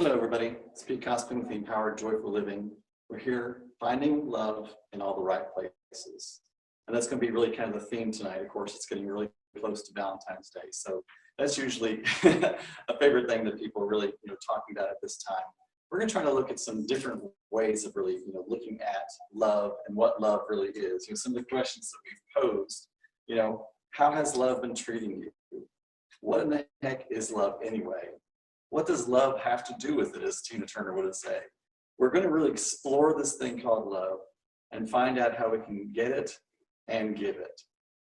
Hello, everybody. It's Pete Cospin with the Empowered Joyful Living. We're here finding love in all the right places. And that's going to be really kind of the theme tonight. Of course, it's getting really close to Valentine's Day. So that's usually a favorite thing that people are really talking about at this time. We're going to try to look at some different ways of really looking at love and what love really is. Some of the questions that we've posed, how has love been treating you? What in the heck is love anyway? What does love have to do with it, as Tina Turner would say? We're going to really explore this thing called love and find out how we can get it and give it.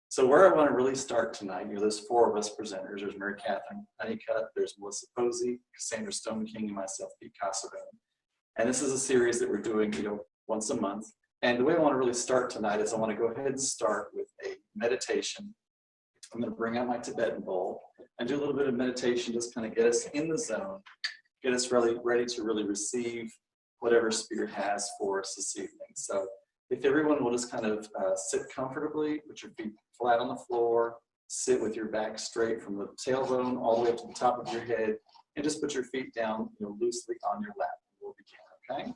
So where I want to really start tonight, there's four of us presenters. There's Mary Catherine Honeycutt, there's Melissa Posey, Cassandra Stone King, and myself, Pete Cossavone. And this is a series that we're doing, once a month. And the way I want to really start tonight is I want to go ahead and start with a meditation. I'm going to bring out my Tibetan bowl and do a little bit of meditation, just kind of get us in the zone, get us really ready to really receive whatever Spirit has for us this evening. So if everyone will just kind of sit comfortably, put your feet flat on the floor, sit with your back straight from the tailbone all the way up to the top of your head, and just put your feet down loosely on your lap. We'll begin, okay?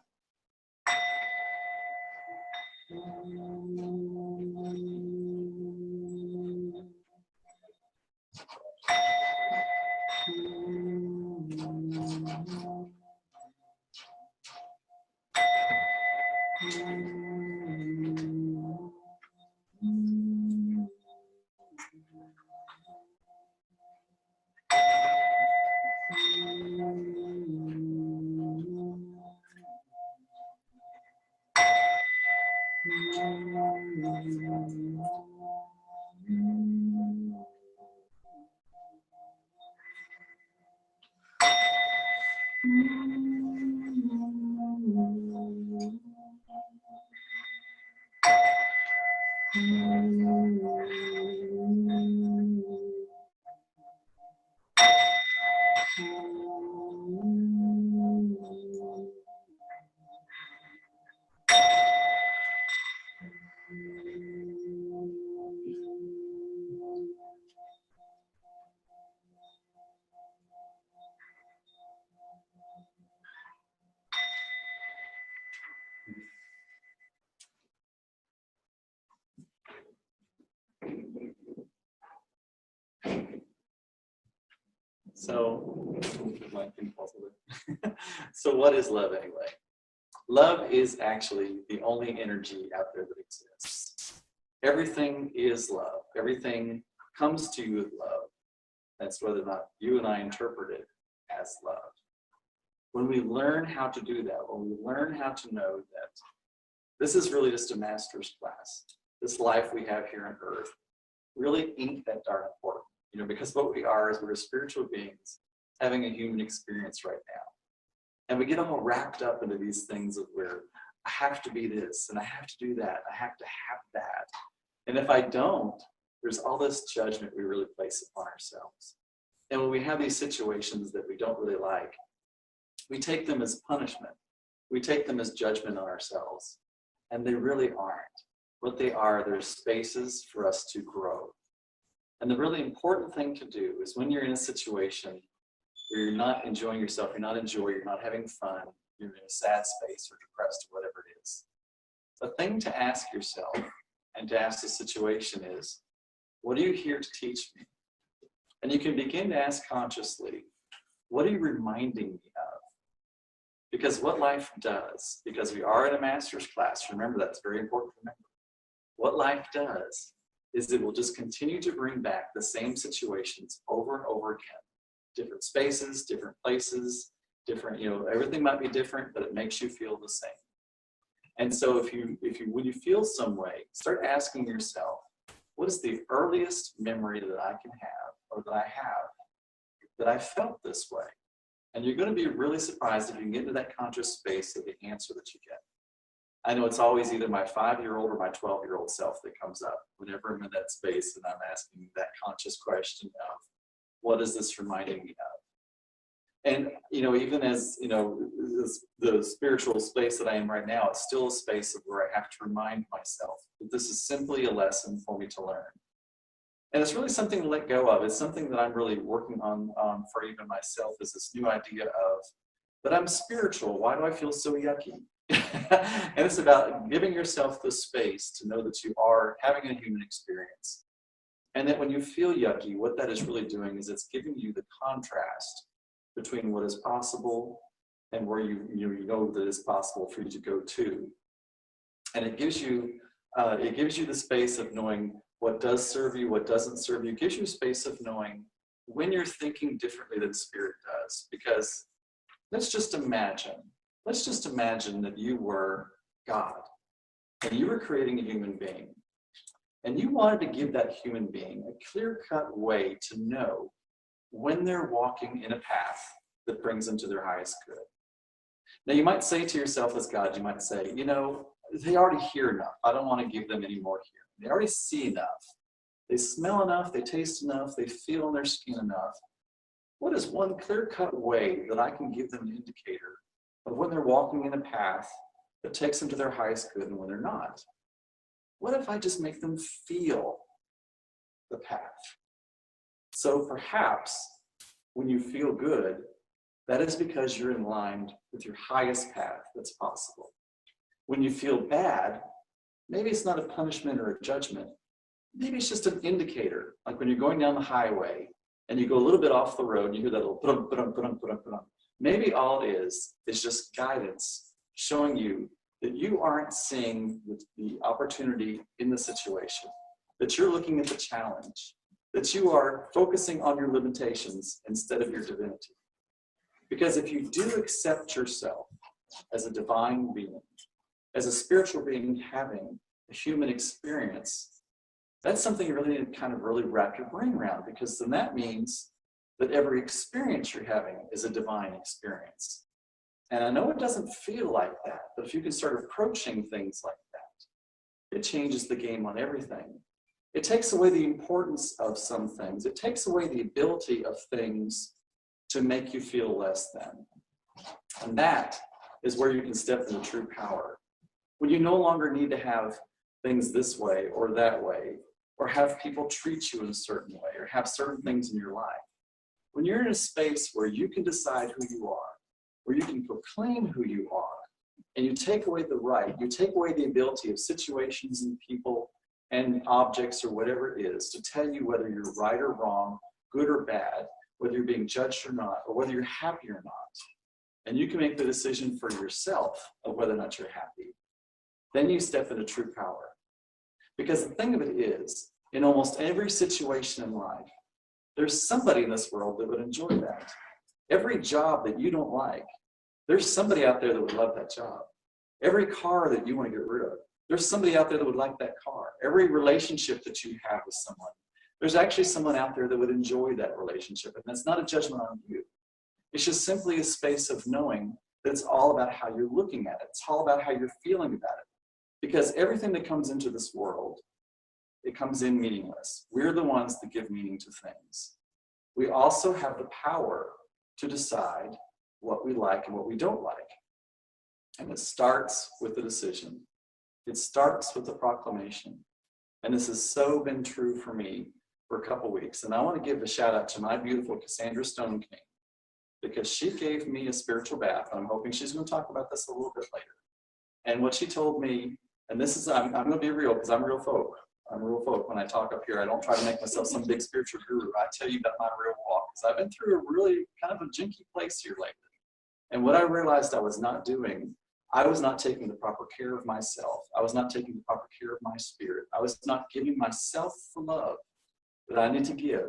So what is love anyway? Love is actually the only energy out there that exists. Everything is love. Everything comes to you with love. That's whether or not you and I interpret it as love. When we learn how to do that, when we learn how to know that this is really just a master's class, this life we have here on earth really ain't that darn important. Because what we are is we're spiritual beings having a human experience right now. And we get all wrapped up into these things of where I have to be this and I have to do that. I have to have that. And if I don't, there's all this judgment we really place upon ourselves. And when we have these situations that we don't really like, we take them as punishment. We take them as judgment on ourselves. And they really aren't. What they are, they're spaces for us to grow. And the really important thing to do is when you're in a situation where you're not enjoying yourself, you're not having fun, you're in a sad space or depressed or whatever it is. The thing to ask yourself and to ask the situation is, what are you here to teach me? And you can begin to ask consciously, what are you reminding me of? Because what life does, because we are in a master's class, remember that's very important to remember. What life does is it will just continue to bring back the same situations over and over again. Different spaces, different places, different, everything might be different, but it makes you feel the same. And so when you feel some way, start asking yourself, what is the earliest memory that I can have, or that I have, that I felt this way? And you're going to be really surprised if you can get into that conscious space of the answer that you get. I know it's always either my 5-year-old or my 12-year-old self that comes up whenever I'm in that space and I'm asking that conscious question of, what is this reminding me of? And, even as, the spiritual space that I am right now, it's still a space of where I have to remind myself that this is simply a lesson for me to learn. And it's really something to let go of. It's something that I'm really working on for even myself, is this new idea of but I'm spiritual. Why do I feel so yucky? And it's about giving yourself the space to know that you are having a human experience. And that when you feel yucky, what that is really doing is it's giving you the contrast between what is possible and where you know that it's possible for you to go to. And it gives you the space of knowing what does serve you, what doesn't serve you. It gives you a space of knowing when you're thinking differently than Spirit does. Because let's just imagine that you were God and you were creating a human being. And you wanted to give that human being a clear-cut way to know when they're walking in a path that brings them to their highest good. Now, you might say to yourself as God, you might say, they already hear enough. I don't want to give them any more hearing. They already see enough. They smell enough. They taste enough. They feel in their skin enough. What is one clear-cut way that I can give them an indicator of when they're walking in a path that takes them to their highest good and when they're not? What if I just make them feel the path? So perhaps when you feel good, that is because you're in line with your highest path that's possible. When you feel bad, maybe it's not a punishment or a judgment. Maybe it's just an indicator, like when you're going down the highway and you go a little bit off the road, you hear that little ba-dum. Maybe all it is just guidance showing you that you aren't seeing the opportunity in the situation, that you're looking at the challenge, that you are focusing on your limitations instead of your divinity. Because if you do accept yourself as a divine being, as a spiritual being having a human experience, that's something you really need to kind of really wrap your brain around, because then that means that every experience you're having is a divine experience. And I know it doesn't feel like that, but if you can start approaching things like that, it changes the game on everything. It takes away the importance of some things. It takes away the ability of things to make you feel less than. And that is where you can step into true power. When you no longer need to have things this way or that way, or have people treat you in a certain way, or have certain things in your life. When you're in a space where you can decide who you are, where you can proclaim who you are, and you take away the right, you take away the ability of situations and people and objects or whatever it is to tell you whether you're right or wrong, good or bad, whether you're being judged or not, or whether you're happy or not. And you can make the decision for yourself of whether or not you're happy. Then you step into true power. Because the thing of it is, in almost every situation in life, there's somebody in this world that would enjoy that. Every job that you don't like, there's somebody out there that would love that job. Every car that you want to get rid of, there's somebody out there that would like that car. Every relationship that you have with someone, there's actually someone out there that would enjoy that relationship. And that's not a judgment on you. It's just simply a space of knowing that it's all about how you're looking at it. It's all about how you're feeling about it. Because everything that comes into this world, it comes in meaningless. We're the ones that give meaning to things. We also have the power to decide what we like and what we don't like. And it starts with the decision. It starts with the proclamation. And this has so been true for me for a couple weeks. And I want to give a shout out to my beautiful Cassandra Stone King, because she gave me a spiritual bath. I'm hoping she's going to talk about this a little bit later. And what she told me, and this is, I'm going to be real because I'm real folk. I'm real folk when I talk up here. I don't try to make myself some big spiritual guru. I tell you about my real walk, because I've been through a really kind of a jinky place here lately. And what I realized I was not doing, I was not taking the proper care of myself. I was not taking the proper care of my spirit. I was not giving myself the love that I need to give.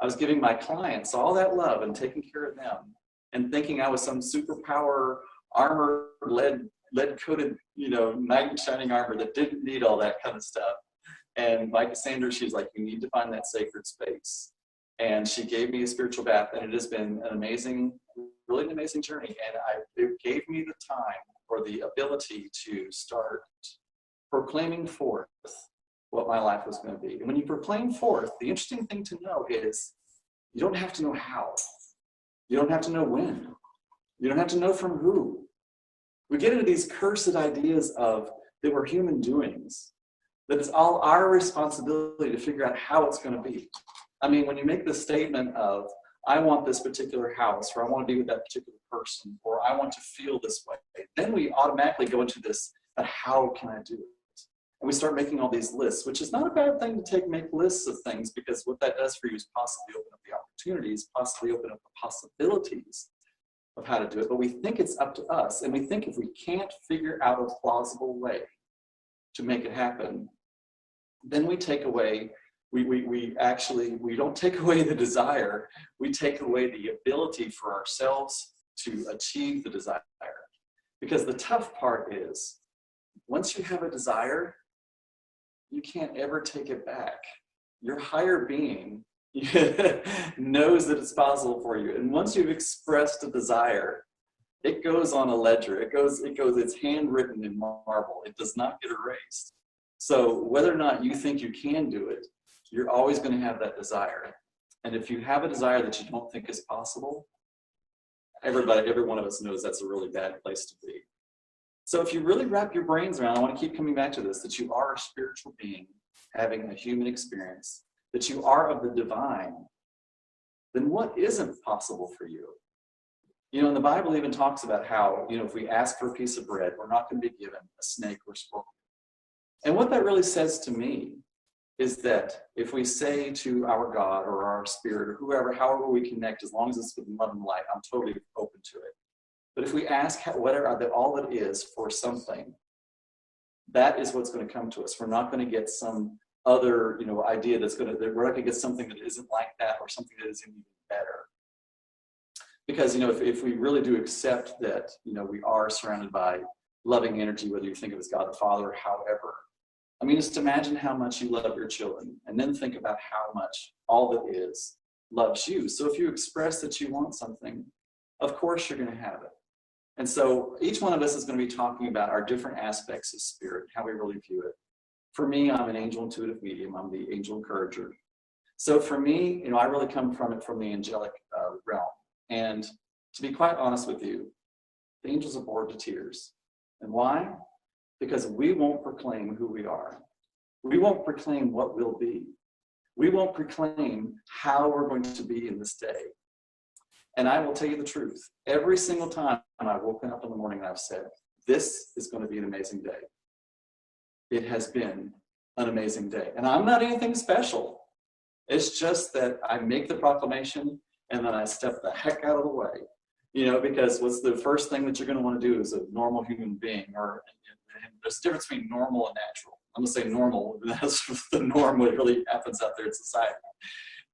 I was giving my clients all that love and taking care of them and thinking I was some superpower armor lead-coated, knight in shining armor that didn't need all that kind of stuff. And like Cassandra, she's like, you need to find that sacred space. And she gave me a spiritual bath, and it has been an amazing, really an amazing journey. And it gave me the time or the ability to start proclaiming forth what my life was going to be. And when you proclaim forth, the interesting thing to know is you don't have to know how. You don't have to know when. You don't have to know from who. We get into these cursed ideas of that we're human doings, that it's all our responsibility to figure out how it's going to be. I mean, when you make the statement of, I want this particular house, or I want to be with that particular person, or I want to feel this way. Then we automatically go into this, but how can I do it? And we start making all these lists, which is not a bad thing to make lists of things, because what that does for you is possibly open up the opportunities, possibly open up the possibilities of how to do it. But we think it's up to us, and we think if we can't figure out a plausible way to make it happen, then we take away, we don't take away the desire, we take away the ability for ourselves to achieve the desire. Because the tough part is, once you have a desire, you can't ever take it back. Your higher being knows that it's possible for you. And once you've expressed a desire, it goes on a ledger. It's handwritten in marble. It does not get erased. So whether or not you think you can do it, you're always going to have that desire. And if you have a desire that you don't think is possible, every one of us knows that's a really bad place to be. So if you really wrap your brains around, I want to keep coming back to this, that you are a spiritual being having a human experience, that you are of the divine, then what isn't possible for you? You know, and the Bible even talks about how, if we ask for a piece of bread, we're not going to be given a snake or scorpion. And what that really says to me is that if we say to our God or our spirit or whoever, however we connect, as long as it's with love and light, I'm totally open to it. But if we ask whatever that all it is for something, that is what's going to come to us. We're not going to get some other, idea we're not going to get something that isn't like that, or something that is even better. Because, if we really do accept that, we are surrounded by loving energy, whether you think of it as God the Father or however. I mean, just imagine how much you love your children, and then think about how much all that is loves you. So if you express that you want something, of course you're going to have it. And so each one of us is going to be talking about our different aspects of spirit, how we really view it. For me, I'm an angel intuitive medium. I'm the angel encourager. So for me, I really come from the angelic realm. And to be quite honest with you, the angels are bored to tears. And why? Because we won't proclaim who we are. We won't proclaim what we'll be. We won't proclaim how we're going to be in this day. And I will tell you the truth. Every single time I've woken up in the morning and I've said, this is going to be an amazing day. It has been an amazing day. And I'm not anything special. It's just that I make the proclamation and then I step the heck out of the way. Because what's the first thing that you're going to want to do as a normal human being? Or there's a difference between normal and natural. I'm going to say normal. That's the norm, what really happens out there in society.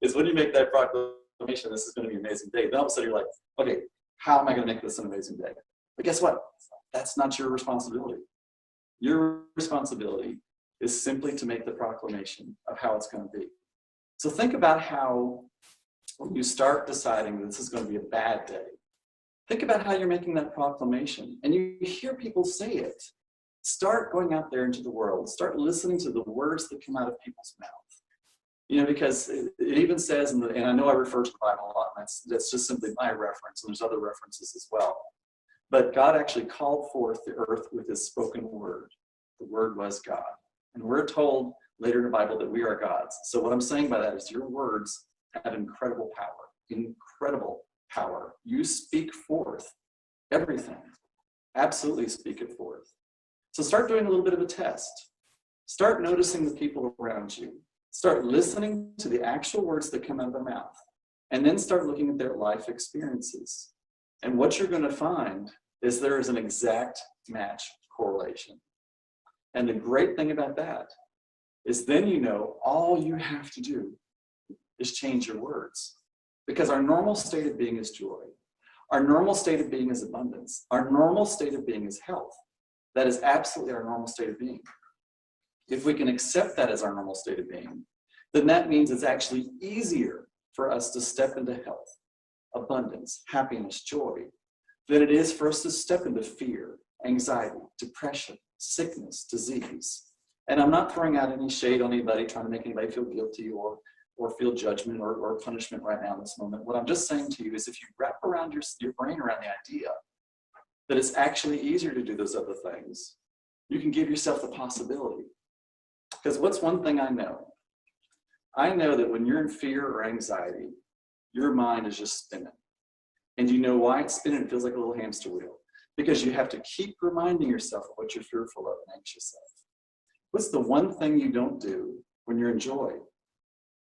Is when you make that proclamation, this is going to be an amazing day. Then all of a sudden you're like, okay, how am I going to make this an amazing day? But guess what? That's not your responsibility. Your responsibility is simply to make the proclamation of how it's going to be. So think about how, when you start deciding that this is going to be a bad day, think about how you're making that proclamation. And you hear people say it. Start going out there into the world. Start listening to the words that come out of people's mouth. Because it even says, and I know I refer to the Bible a lot, and that's just simply my reference, and there's other references as well. But God actually called forth the earth with his spoken word. The word was God. And we're told later in the Bible that we are God's. So what I'm saying by that is your words have incredible power. Incredible power. You speak forth everything. Absolutely speak it forth. So start doing a little bit of a test. Start noticing the people around you. Start listening to the actual words that come out of their mouth. And then start looking at their life experiences. And what you're going to find is there is an exact match correlation. And the great thing about that is then all you have to do is change your words. Because our normal state of being is joy. Our normal state of being is abundance. Our normal state of being is health. That is absolutely our normal state of being. If we can accept that as our normal state of being, then that means it's actually easier for us to step into health, abundance, happiness, joy, than it is for us to step into fear, anxiety, depression, sickness, disease. And I'm not throwing out any shade on anybody, trying to make anybody feel guilty or feel judgment or punishment right now in this moment. What I'm just saying to you is if you wrap around your brain around the idea that it's actually easier to do those other things, you can give yourself the possibility. Because what's one thing I know? I know that when you're in fear or anxiety, your mind is just spinning. And you know why it's spinning? It feels like a little hamster wheel. Because you have to keep reminding yourself of what you're fearful of and anxious of. What's the one thing you don't do when you're in joy?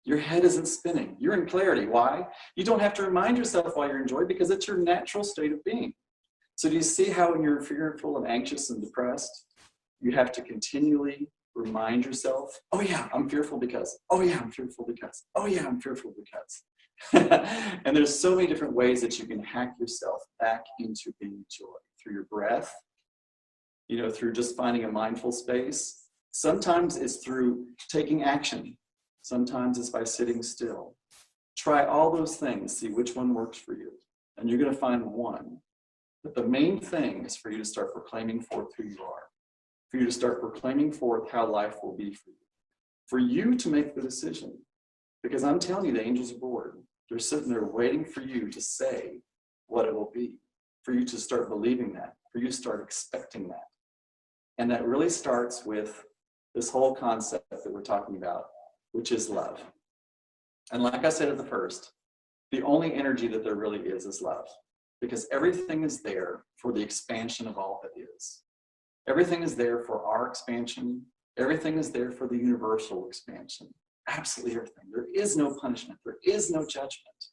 Your head isn't spinning. You're in clarity. Why? You don't have to remind yourself why you're in joy because it's your natural state of being. So do you see how when you're fearful and anxious and depressed, you have to continually remind yourself, oh yeah, I'm fearful because, oh yeah, I'm fearful because, oh yeah, I'm fearful because. And there's so many different ways that you can hack yourself back into being joy through your breath, through just finding a mindful space. Sometimes it's through taking action. Sometimes it's by sitting still. Try all those things, see which one works for you. And you're going to find one. But the main thing is for you to start proclaiming forth who you are. For you to start proclaiming forth how life will be for you. For you to make the decision. Because I'm telling you, the angels are bored. They're sitting there waiting for you to say what it will be. For you to start believing that. For you to start expecting that. And that really starts with this whole concept that we're talking about, which is love. And like I said at the first, the only energy that there really is love. Because everything is there for the expansion of all that is. Everything is there for our expansion. Everything is there for the universal expansion. Absolutely everything. There is no punishment. There is no judgment.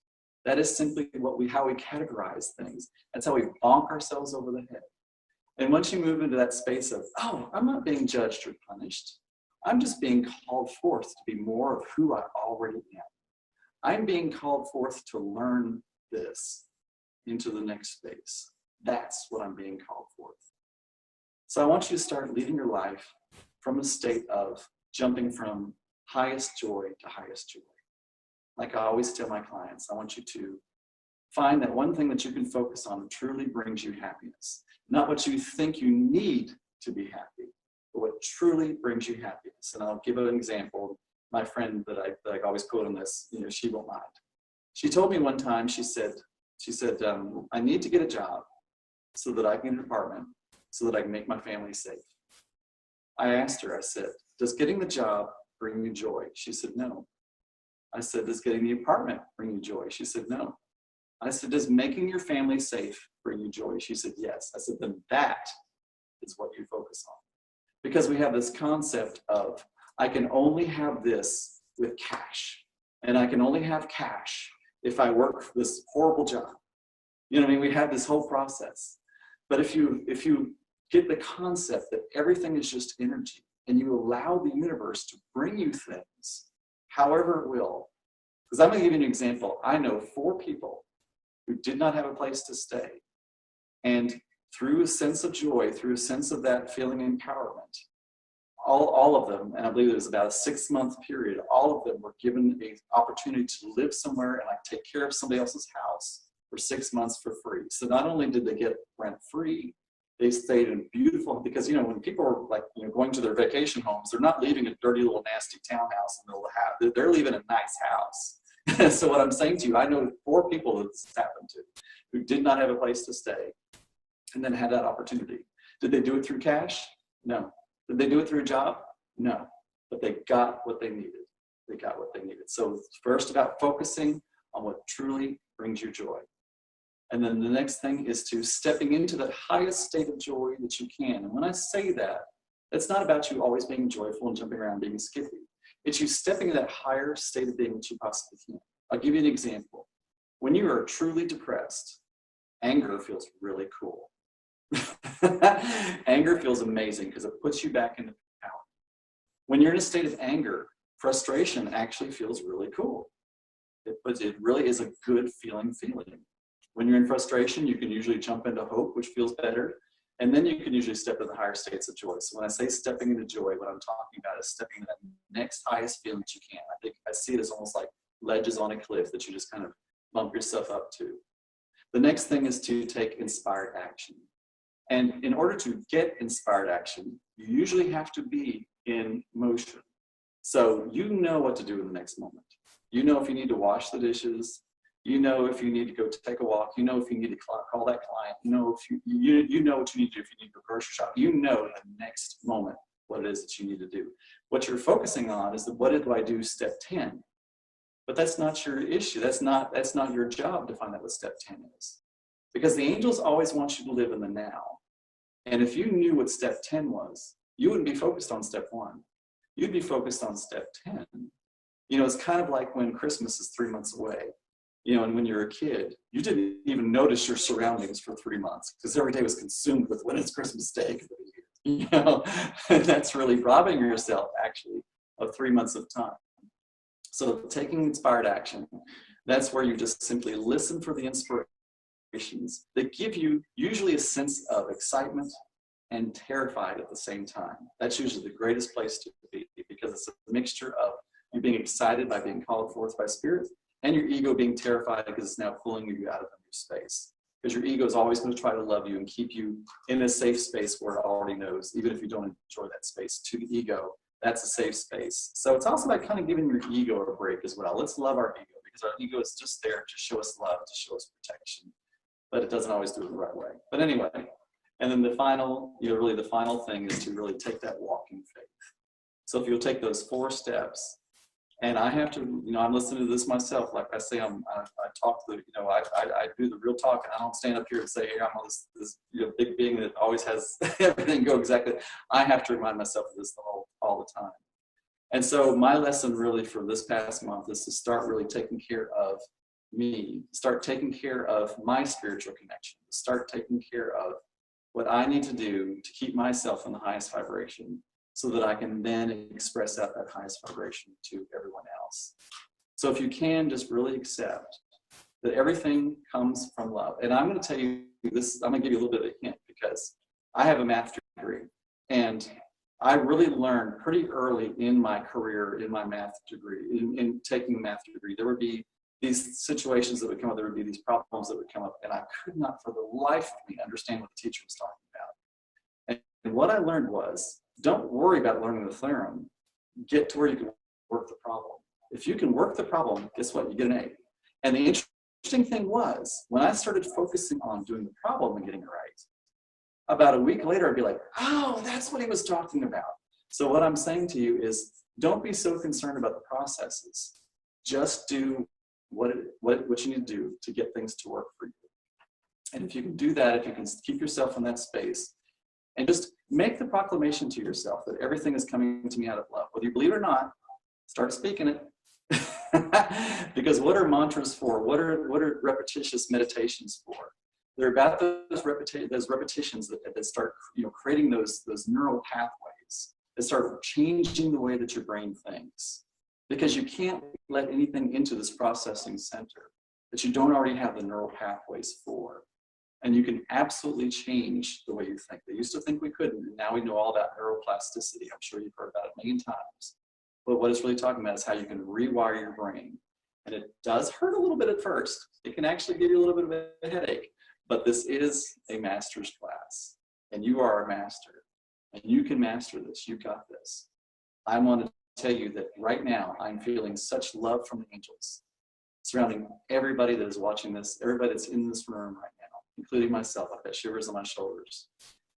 That is simply how we categorize things. That's how we bonk ourselves over the head. And once you move into that space of, oh, I'm not being judged or punished. I'm just being called forth to be more of who I already am. I'm being called forth to learn this into the next space. That's what I'm being called forth. So I want you to start leading your life from a state of jumping from highest joy to highest joy. Like I always tell my clients, I want you to find that one thing that you can focus on that truly brings you happiness. Not what you think you need to be happy, but what truly brings you happiness. And I'll give an example. My friend that I always quote on this, she won't mind. She told me one time, she said, I need to get a job so that I can get an apartment, so that I can make my family safe. I asked her, I said, does getting the job bring you joy? She said, no. I said, does getting the apartment bring you joy? She said, no. I said, does making your family safe bring you joy? She said, yes. I said, then that is what you focus on. Because we have this concept of, I can only have this with cash. And I can only have cash if I work this horrible job. We have this whole process. But if you get the concept that everything is just energy, and you allow the universe to bring you things, however it will. Because I'm going to give you an example. I know 4 people who did not have a place to stay. And through a sense of joy, through a sense of that feeling empowerment, all of them, and I believe it was about a 6-month period, all of them were given an opportunity to live somewhere and take care of somebody else's house for 6 months for free. So not only did they get rent free, they stayed in beautiful, because when people are going to their vacation homes, they're not leaving a dirty little nasty townhouse in the middle of the house. They're leaving a nice house. So what I'm saying to you, I know 4 people that this happened to who did not have a place to stay and then had that opportunity. Did they do it through cash? No. Did they do it through a job? No. But they got what they needed. They got what they needed. So first about focusing on what truly brings you joy. And then the next thing is to stepping into that highest state of joy that you can. And when I say that, it's not about you always being joyful and jumping around being skippy. It's you stepping into that higher state of being that you possibly can. I'll give you an example. When you are truly depressed, anger feels really cool. Anger feels amazing because it puts you back into power. When you're in a state of anger, frustration actually feels really cool. It really is a good feeling. When you're in frustration, you can usually jump into hope, which feels better. And then you can usually step into the higher states of joy. So when I say stepping into joy, what I'm talking about is stepping into that next highest feeling that you can. I see it as almost like ledges on a cliff that you just kind of bump yourself up to. The next thing is to take inspired action. And in order to get inspired action, you usually have to be in motion. So you know what to do in the next moment. You know if you need to wash the dishes. You know if you need to go take a walk. You know if you need to call that client. You know if you know what you need to do if you need to go grocery shop. You know in the next moment what it is that you need to do. What you're focusing on is what do I do step 10? But that's not your issue. That's not your job to find out what step 10 is. Because the angels always want you to live in the now. And if you knew what step 10 was, you wouldn't be focused on step 1. You'd be focused on step 10. You know, it's kind of like when Christmas is 3 months away. You know, and when you're a kid, you didn't even notice your surroundings for 3 months because every day was consumed with when it's Christmas Day. You know, that's really robbing yourself, actually, of 3 months of time. So taking inspired action, that's where you just simply listen for the inspirations that give you usually a sense of excitement and terrified at the same time. That's usually the greatest place to be because it's a mixture of you being excited by being called forth by Spirit and your ego being terrified because it's now pulling you out of your space. Because your ego is always going to try to love you and keep you in a safe space where it already knows, even if you don't enjoy that space. To the ego, that's a safe space. So it's also about kind of giving your ego a break as well. Let's love our ego because our ego is just there to show us love, to show us protection. But it doesn't always do it the right way. But anyway, and then the final, really the final thing is to really take that walk in faith. So if you'll take those 4 steps, and I have to, I'm listening to this myself. Like I say, I talk to I do the real talk, and I don't stand up here and say, hey, I'm this big being that always has everything go exactly. I have to remind myself of this all the time. And so my lesson really for this past month is to start really taking care of me, start taking care of my spiritual connection, start taking care of what I need to do to keep myself in the highest vibration, so that I can then express out that highest vibration to everyone else. So if you can, just really accept that everything comes from love. And I'm going to tell you this, I'm going to give you a little bit of a hint because I have a math degree. And I really learned pretty early in my career, in my math degree, in taking a math degree, there would be these situations that would come up, there would be these problems that would come up, and I could not for the life of me understand what the teacher was talking about. And what I learned was, don't worry about learning the theorem. Get to where you can work the problem. If you can work the problem, guess what? You get an A. And the interesting thing was, when I started focusing on doing the problem and getting it right, about a week later, I'd be like, oh, that's what he was talking about. So what I'm saying to you is, don't be so concerned about the processes. Just do what you need to do to get things to work for you. And if you can do that, if you can keep yourself in that space, and just make the proclamation to yourself that everything is coming to me out of love. Whether you believe it or not, start speaking it. Because what are mantras for? What are repetitious meditations for? They're about those repetitions that start creating those neural pathways that start changing the way that your brain thinks. Because you can't let anything into this processing center that you don't already have the neural pathways for. And you can absolutely change the way you think. They used to think we couldn't, and now we know all about neuroplasticity. I'm sure you've heard about it a million times. But what it's really talking about is how you can rewire your brain. And it does hurt a little bit at first. It can actually give you a little bit of a headache. But this is a master's class, and you are a master. And you can master this. You got this. I want to tell you that right now, I'm feeling such love from the angels surrounding everybody that is watching this, everybody that's in this room right now, including myself. I've got shivers on my shoulders.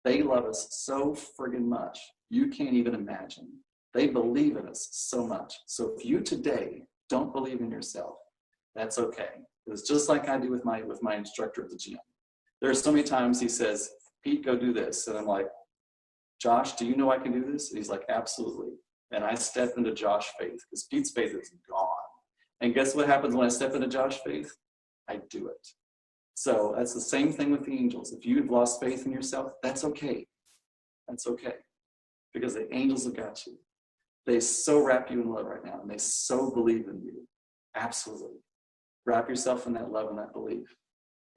They love us so friggin' much, you can't even imagine. They believe in us so much. So if you today don't believe in yourself, that's okay. It's just like I do with my instructor at the gym. There are so many times he says, Pete, go do this. And I'm like, Josh, do you know I can do this? And he's like, absolutely. And I step into Josh's faith because Pete's faith is gone. And guess what happens when I step into Josh's faith? I do it. So that's the same thing with the angels. If you've lost faith in yourself, that's okay. That's okay. Because the angels have got you. They so wrap you in love right now, and they so believe in you. Absolutely. Wrap yourself in that love and that belief.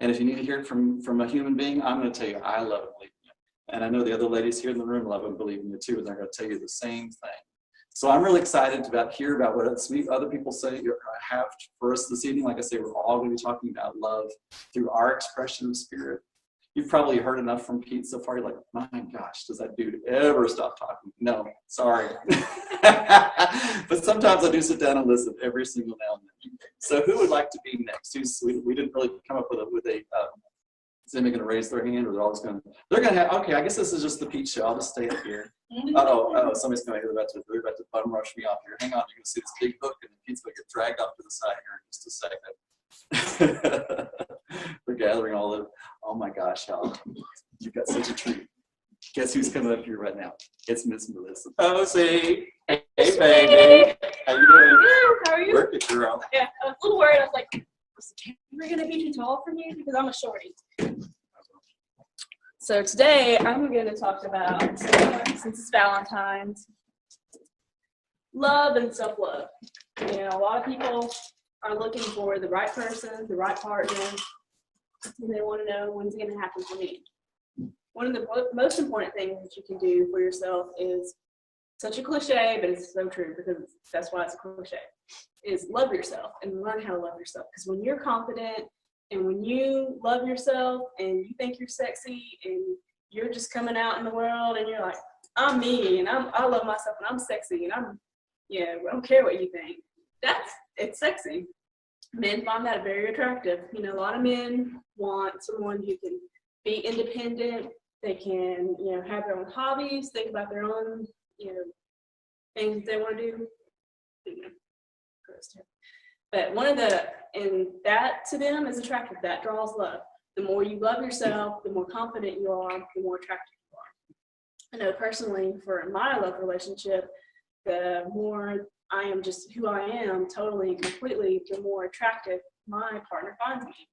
And if you need to hear it from a human being, I'm going to tell you, I love and believe in you. And I know the other ladies here in the room love and believe in you too, and they're going to tell you the same thing. So I'm really excited to hear about what other people say have for us this evening. Like I say, we're all going to be talking about love through our expression of spirit. You've probably heard enough from Pete so far. You're like, my gosh, does that dude ever stop talking? No, sorry. But sometimes I do sit down and listen every single now and then. So who would like to be next? We didn't really come up with a is anybody going to raise their hand, or they're always going to? They're going to have. Okay, I guess this is just the Pete show. I'll just stay up here. Oh, somebody's coming. They're about to bum rush me off here. Hang on, you're going to see this big hook, and Pete's going to get dragged off to the side here in just a second. We're gathering all of, oh my gosh, Hal, you've got such a treat. Guess who's coming up here right now? It's Miss Melissa Posey. Hey, baby. How you doing? How are you? Work it, girl. Yeah, I was a little worried. I was like, is the camera going to be too tall for me? Because I'm a shorty. So today, I'm going to talk about, since it's Valentine's, love and self-love. You know, a lot of people are looking for the right person, the right partner, and they want to know when's it going to happen for me. One of the most important things that you can do for yourself is such a cliche, but it's so true because that's why it's a cliche, is love yourself and learn how to love yourself. Because when you're confident and when you love yourself and you think you're sexy and you're just coming out in the world and you're like, I'm me and I love myself and I'm sexy and I don't care what you think. It's sexy. Men find that very attractive. You know, a lot of men want someone who can be independent. They can, have their own hobbies, think about their own, things they want to do. But and that to them is attractive. That draws love. The more you love yourself, the more confident you are, the more attractive you are. I know personally for my love relationship, the more I am just who I am, totally and completely, the more attractive my partner finds me.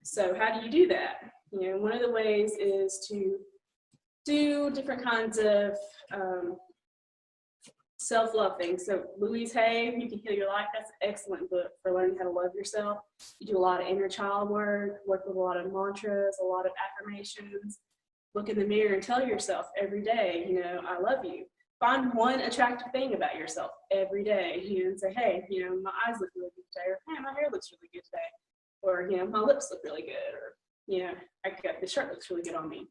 So how do you do that? One of the ways is to do different kinds of self-love things. So Louise Hay, You Can Heal Your Life, that's an excellent book for learning how to love yourself. You do a lot of inner child work with a lot of mantras, a lot of affirmations. Look in the mirror and tell yourself every day, I love you. Find one attractive thing about yourself every day, and say, hey, my eyes look really good today, or hey, my hair looks really good today, or, my lips look really good, or, the shirt looks really good on me.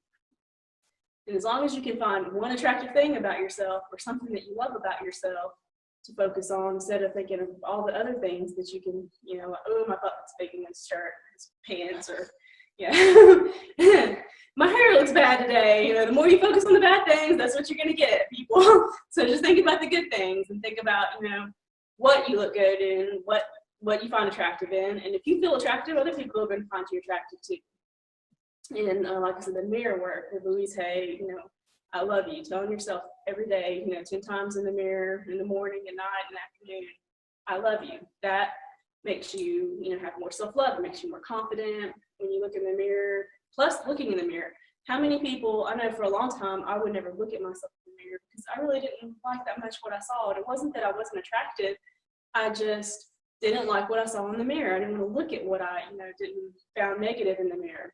And as long as you can find one attractive thing about yourself or something that you love about yourself to focus on instead of thinking of all the other things that you can, like, oh, my butt looks big in this shirt, this pants, or, my hair looks bad today. The more you focus on the bad things, that's what you're going to get, people. So just think about the good things and think about, what you look good in, what you find attractive in. And if you feel attractive, other people are going to find you attractive too. And like I said, the mirror work with Louise Hay, I love you, telling yourself every day, 10 times in the mirror, in the morning, at night, and afternoon, I love you. That makes you, have more self-love. It makes you more confident when you look in the mirror. Plus, looking in the mirror. How many people, I know for a long time, I would never look at myself in the mirror because I really didn't like that much what I saw. And it wasn't that I wasn't attractive. I just didn't like what I saw in the mirror. I didn't want to look at what I, didn't found negative in the mirror.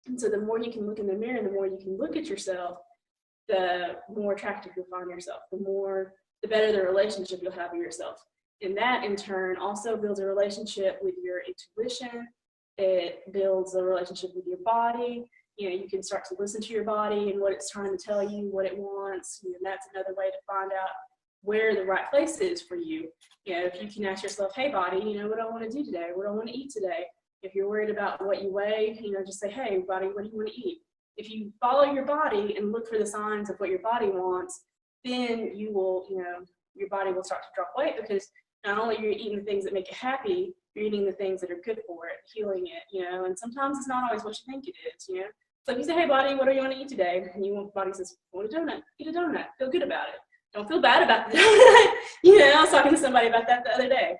And so the more you can look in the mirror and the more you can look at yourself, the more attractive you'll find yourself, the better the relationship you'll have with yourself. And that in turn also builds a relationship with your intuition. It builds a relationship with your body. You can start to listen to your body and what it's trying to tell you, what it wants. And that's another way to find out where the right place is for you. If you can ask yourself, hey body, what do I want to do today? What do I want to eat today? If you're worried about what you weigh, just say, hey, body, what do you want to eat? If you follow your body and look for the signs of what your body wants, then you will, your body will start to drop weight because not only are you eating the things that make you happy, you're eating the things that are good for it, healing it, and sometimes it's not always what you think it is, So if you say, hey, body, what do you want to eat today? And your body says, I want a donut. Eat a donut. Feel good about it. Don't feel bad about the donut. I was talking to somebody about that the other day.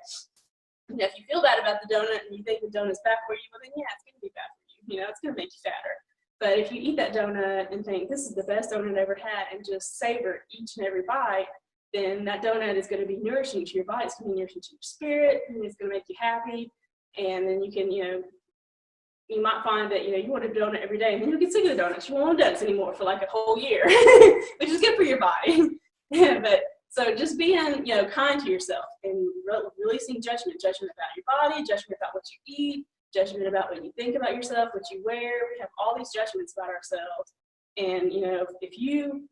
If you feel bad about the donut and you think the donut's bad for you, well then it's going to be bad for you. It's going to make you fatter. But if you eat that donut and think this is the best donut I've ever had and just savor each and every bite, then that donut is going to be nourishing to your body. It's going to be nourishing to your spirit, and it's going to make you happy. And then you can, you might find that, you want a donut every day, and then you get sick of the donuts. You won't want donuts anymore for like a whole year, which is good for your body. But so just being, kind to yourself and releasing judgment about your body, judgment about what you eat, judgment about what you think about yourself, what you wear. We have all these judgments about ourselves. And, if you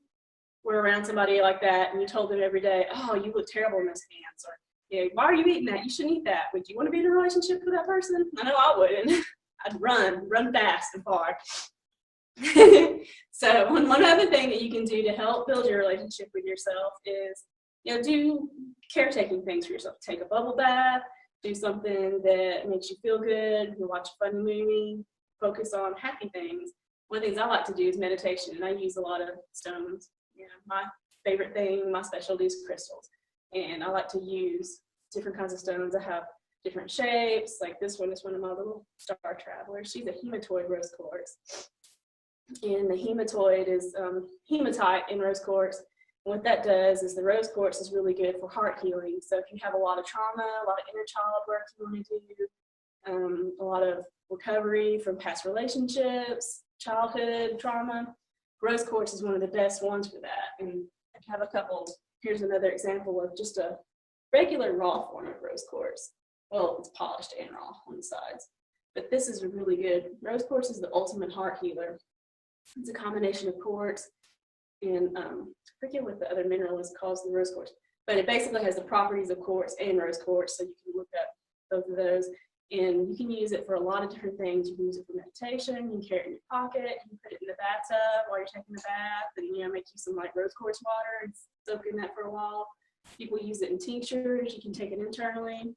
were around somebody like that and you told them every day, oh, you look terrible in those pants, or, why are you eating that? You shouldn't eat that. Would you want to be in a relationship with that person? I know I wouldn't. I'd run fast and far. So one other thing that you can do to help build your relationship with yourself is, do caretaking things for yourself. Take a bubble bath, do something that makes you feel good, you watch a funny movie, focus on happy things. One of the things I like to do is meditation, and I use a lot of stones. You know, my favorite thing, my specialty is crystals, and I like to use different kinds of stones. I have different shapes, like this one is one of my little star travelers. She's a hematoid rose quartz, and the hematoid is hematite in rose quartz. And what that does is the rose quartz is really good for heart healing. So if you have a lot of trauma, a lot of inner child work you want to do, a lot of recovery from past relationships, childhood trauma, rose quartz is one of the best ones for that. And I have a couple. Here's another example of just a regular raw form of rose quartz. Well, it's polished and raw on the sides, but this is really good. Rose quartz is the ultimate heart healer. It's a combination of quartz and I forget what the other mineral is called, the rose quartz, but it basically has the properties of quartz and rose quartz, so you can look up both of those. And you can use it for a lot of different things. You can use it for meditation, you can carry it in your pocket, you can put it in the bathtub while you're taking a bath, and make you some like rose quartz water and soak in that for a while. People use it in tinctures, you can take it internally.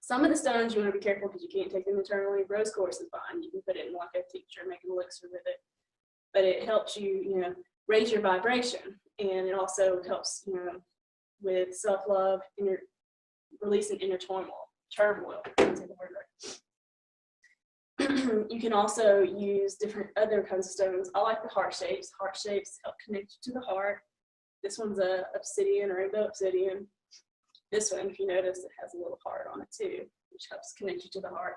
Some of the stones you want to be careful because you can't take them internally. Rose quartz is fine. You can put it in like a tincture, make an elixir with it. But it helps you, raise your vibration, and it also helps, with self-love, releasing inner turmoil. You can also use different other kinds of stones. I like the heart shapes. Heart shapes help connect you to the heart. This one's a obsidian, or rainbow obsidian. This one, if you notice, it has a little heart on it too, which helps connect you to the heart.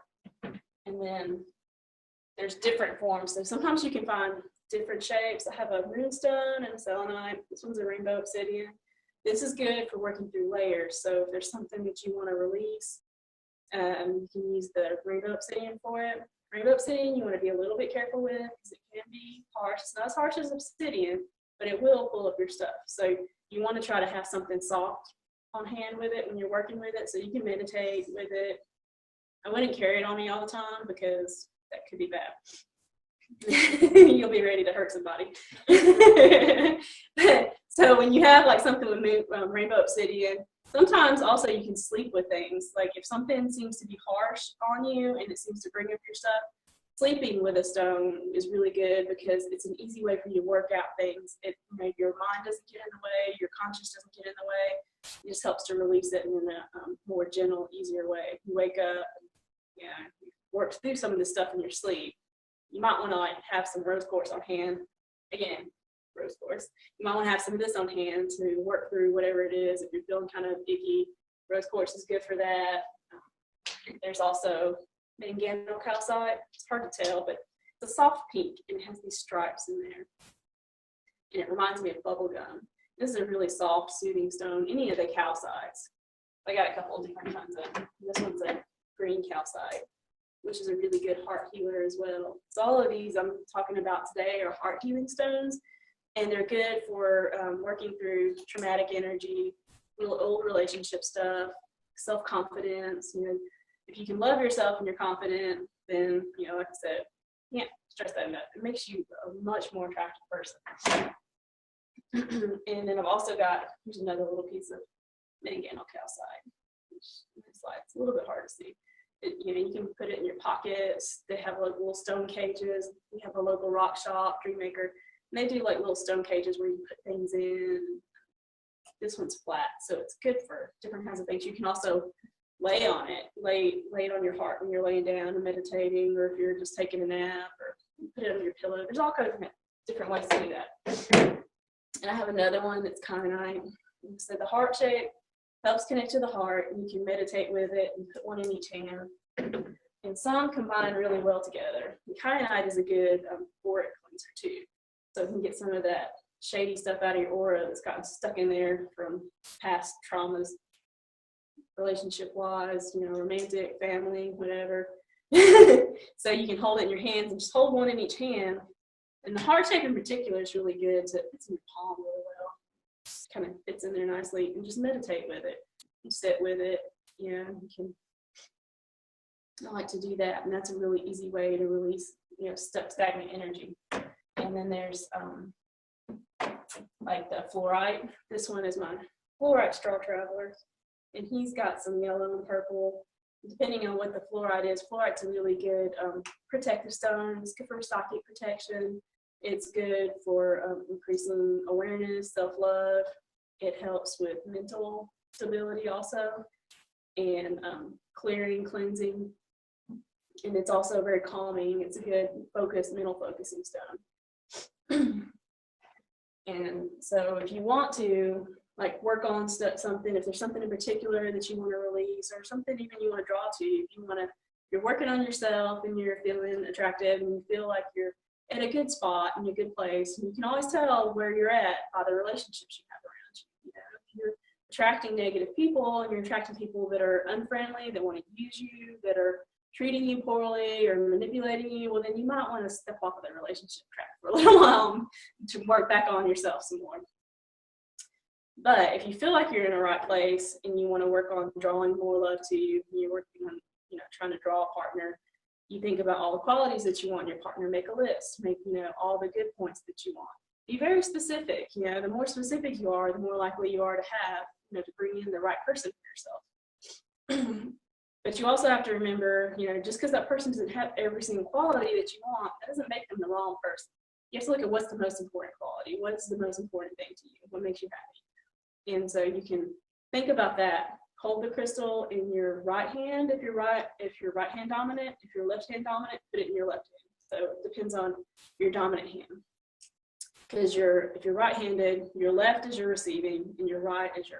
And then there's different forms. So sometimes you can find different shapes. I have a moonstone and a selenite. This one's a rainbow obsidian. This is good for working through layers. So if there's something that you want to release, you can use the rainbow obsidian for it. Rainbow obsidian you want to be a little bit careful with because it can be harsh. It's not as harsh as obsidian, but it will pull up your stuff. So you want to try to have something soft on hand with it when you're working with it, so you can meditate with it. I wouldn't carry it on me all the time because that could be bad. You'll be ready to hurt somebody. So when you have like something with rainbow obsidian, sometimes also you can sleep with things. Like if something seems to be harsh on you and it seems to bring up your stuff, sleeping with a stone is really good because it's an easy way for you to work out things. Your mind doesn't get in the way, your conscience doesn't get in the way. It just helps to release it in a more gentle, easier way. You wake up, you work through some of this stuff in your sleep. You might want to have some rose quartz on hand. Again, rose quartz. You might want to have some of this on hand to work through whatever it is. If you're feeling kind of icky, rose quartz is good for that. There's also manganese calcite. It's hard to tell, but it's a soft pink and it has these stripes in there. And it reminds me of bubble gum. This is a really soft, soothing stone. Any of the calcites. I got a couple of different kinds of them. This one's a green calcite, which is a really good heart healer as well. So all of these I'm talking about today are heart healing stones, and they're good for working through traumatic energy, old relationship stuff, self-confidence. If you can love yourself and you're confident, then, like I said, can't stress that enough. It makes you a much more attractive person. And then I've also got, here's another little piece of manganese calcite, which it's a little bit hard to see. You can put it in your pockets. They have like little stone cages. We have a local rock shop, Dreammaker, and they do like little stone cages where you put things in. This one's flat, so it's good for different kinds of things. You can also lay on it, lay it on your heart when you're laying down and meditating, or if you're just taking a nap, or put it on your pillow. There's all kinds of different ways to do that. And I have another one that's kyanite. So the heart shape helps connect to the heart, and you can meditate with it and put one in each hand. And some combine really well together. And kyanite is a good auric cleanser too. So you can get some of that shady stuff out of your aura that's gotten stuck in there from past traumas, relationship-wise, romantic, family, whatever. So you can hold it in your hands and just hold one in each hand. And the heart shape in particular is really good. So it fits in your palm really well. Just kind of fits in there nicely, and just meditate with it. You sit with it. You can. I like to do that, and that's a really easy way to release, stuck stagnant energy. And then there's like the fluorite. This one is my fluorite straw traveler, and he's got some yellow and purple Depending on what the fluoride is, fluoride's a really good protective stone. It's good for psychic protection. It's good for increasing awareness, self-love. It helps with mental stability also, and clearing, cleansing. And it's also very calming. It's a good mental focusing stone. And so if you want to like work on something, if there's something in particular that you want to release, or something even you want to draw to, if you want to, you're working on yourself and you're feeling attractive and you feel like you're at a good spot in a good place, and you can always tell where you're at by the relationships you have around you. You know, if you're attracting negative people and you're attracting people that are unfriendly, that want to use you, that are treating you poorly or manipulating you, well, then you might want to step off of that relationship track for a little while to work back on yourself some more. But if you feel like you're in the right place and you want to work on drawing more love to you, and you're working on, you know, trying to draw a partner, you think about all the qualities that you want in your partner, make a list, make, you know, all the good points that you want. Be very specific. You know, the more specific you are, the more likely you are to have, you know, to bring in the right person for yourself. But you also have to remember, you know, just because that person doesn't have every single quality that you want, that doesn't make them the wrong person. You have to look at what's the most important quality, what's the most important thing to you, what makes you happy. And so you can think about that. Hold the crystal in your right hand if you're right hand dominant. If you're left hand dominant, put it in your left hand. So it depends on your dominant hand. Because if you're right-handed, your left is your receiving, and your right is your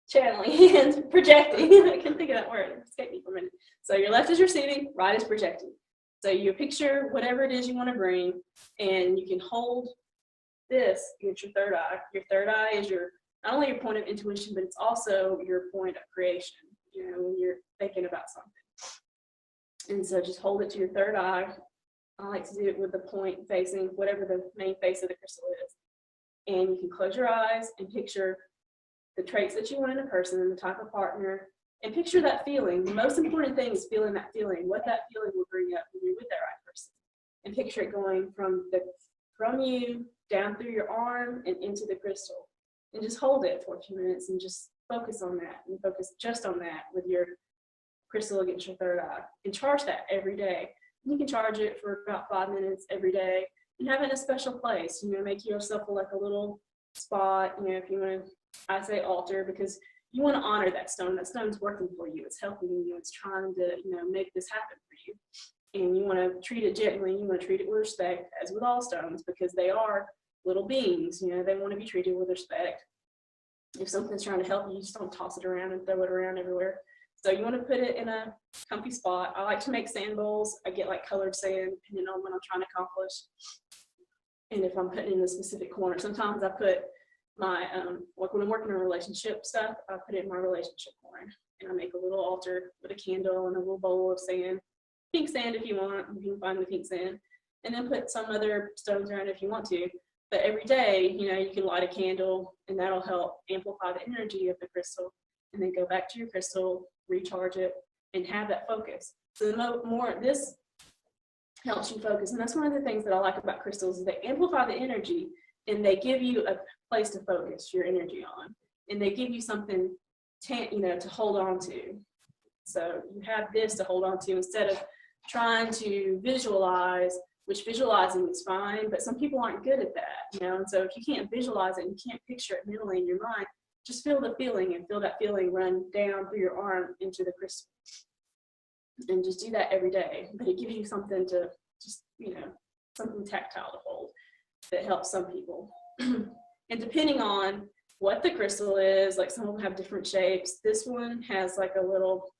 channeling and projecting. I can't think of that word. It escaped me for a minute. So your left is receiving, right is projecting. So you picture whatever it is you want to bring, and you can hold this against your third eye. Your third eye is not only your point of intuition, but it's also your point of creation, you know, when you're thinking about something. And so just hold it to your third eye. I like to do it with the point facing whatever the main face of the crystal is. And you can close your eyes and picture the traits that you want in a person, the type of partner, and picture that feeling. The most important thing is feeling that feeling, what that feeling will bring up when you're with that right person. And picture it going from you down through your arm and into the crystal. And just hold it for a few minutes and just focus on that, and focus just on that with your crystal against your third eye, and charge that every day. You can charge it for about 5 minutes every day, and have it in a special place. You know, make yourself like a little spot. You know, if you want to, I say altar, because you want to honor that stone. That stone's working for you. It's helping you. It's trying to, you know, make this happen for you. And you want to treat it gently. You want to treat it with respect, as with all stones, because they are little beings. You know, they want to be treated with respect. If something's trying to help you, just don't toss it around and throw it around everywhere. So you want to put it in a comfy spot. I like to make sand bowls. I get like colored sand, depending on what I'm trying to accomplish. And if I'm putting in a specific corner, sometimes I put my, like when I'm working on relationship stuff, I put it in my relationship corner. And I make a little altar with a candle and a little bowl of sand. Pink sand if you want. You can find the pink sand. And then put some other stones around if you want to. But every day, you know, you can light a candle, and that'll help amplify the energy of the crystal. And then go back to your crystal, recharge it, and have that focus. So the more this helps you focus. And that's one of the things that I like about crystals, is they amplify the energy, and they give you a place to focus your energy on. And they give you something to hold on to. So you have this to hold on to instead of trying to visualize, which visualizing is fine, but some people aren't good at that, you know. And so if you can't visualize it and you can't picture it mentally in your mind, just feel the feeling, and feel that feeling run down through your arm into the crystal. And just do that every day. But it gives you something to just, you know, something tactile to hold that helps some people. And depending on what the crystal is, like some of them have different shapes. This one has like a little,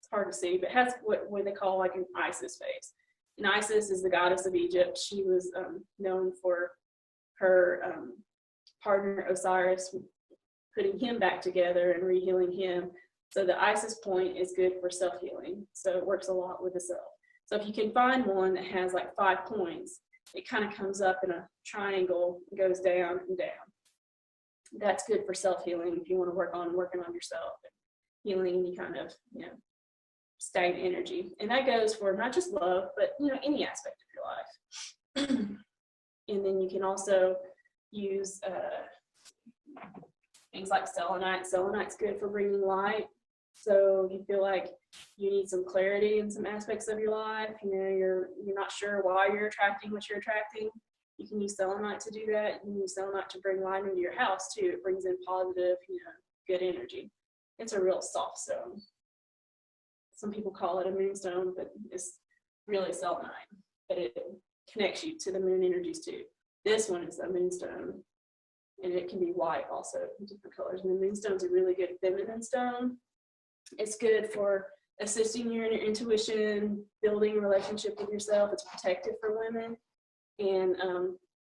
it's hard to see, but it has what they call like an Isis face. And Isis is the goddess of Egypt. She was known for her partner Osiris, putting him back together and re-healing him. So the Isis point is good for self-healing. So it works a lot with the self. So if you can find one that has like 5 points, it kind of comes up in a triangle and goes down and down. That's good for self-healing if you want to working on yourself and healing any kind of, you know, stagnant energy. And that goes for not just love, but, you know, any aspect of your life. And then you can also use things like selenite. Selenite's good for bringing light. So you feel like you need some clarity in some aspects of your life. You know, you're not sure why you're attracting what you're attracting. You can use selenite to do that. You can use selenite to bring light into your house too. It brings in positive, good energy. It's a real soft stone. Some people call it a moonstone, but it's really selenite. But it connects you to the moon energies too. This one is a moonstone, and it can be white also in different colors. And the moonstone's a really good feminine stone. It's good for assisting you in your intuition, building a relationship with yourself. It's protective for women. And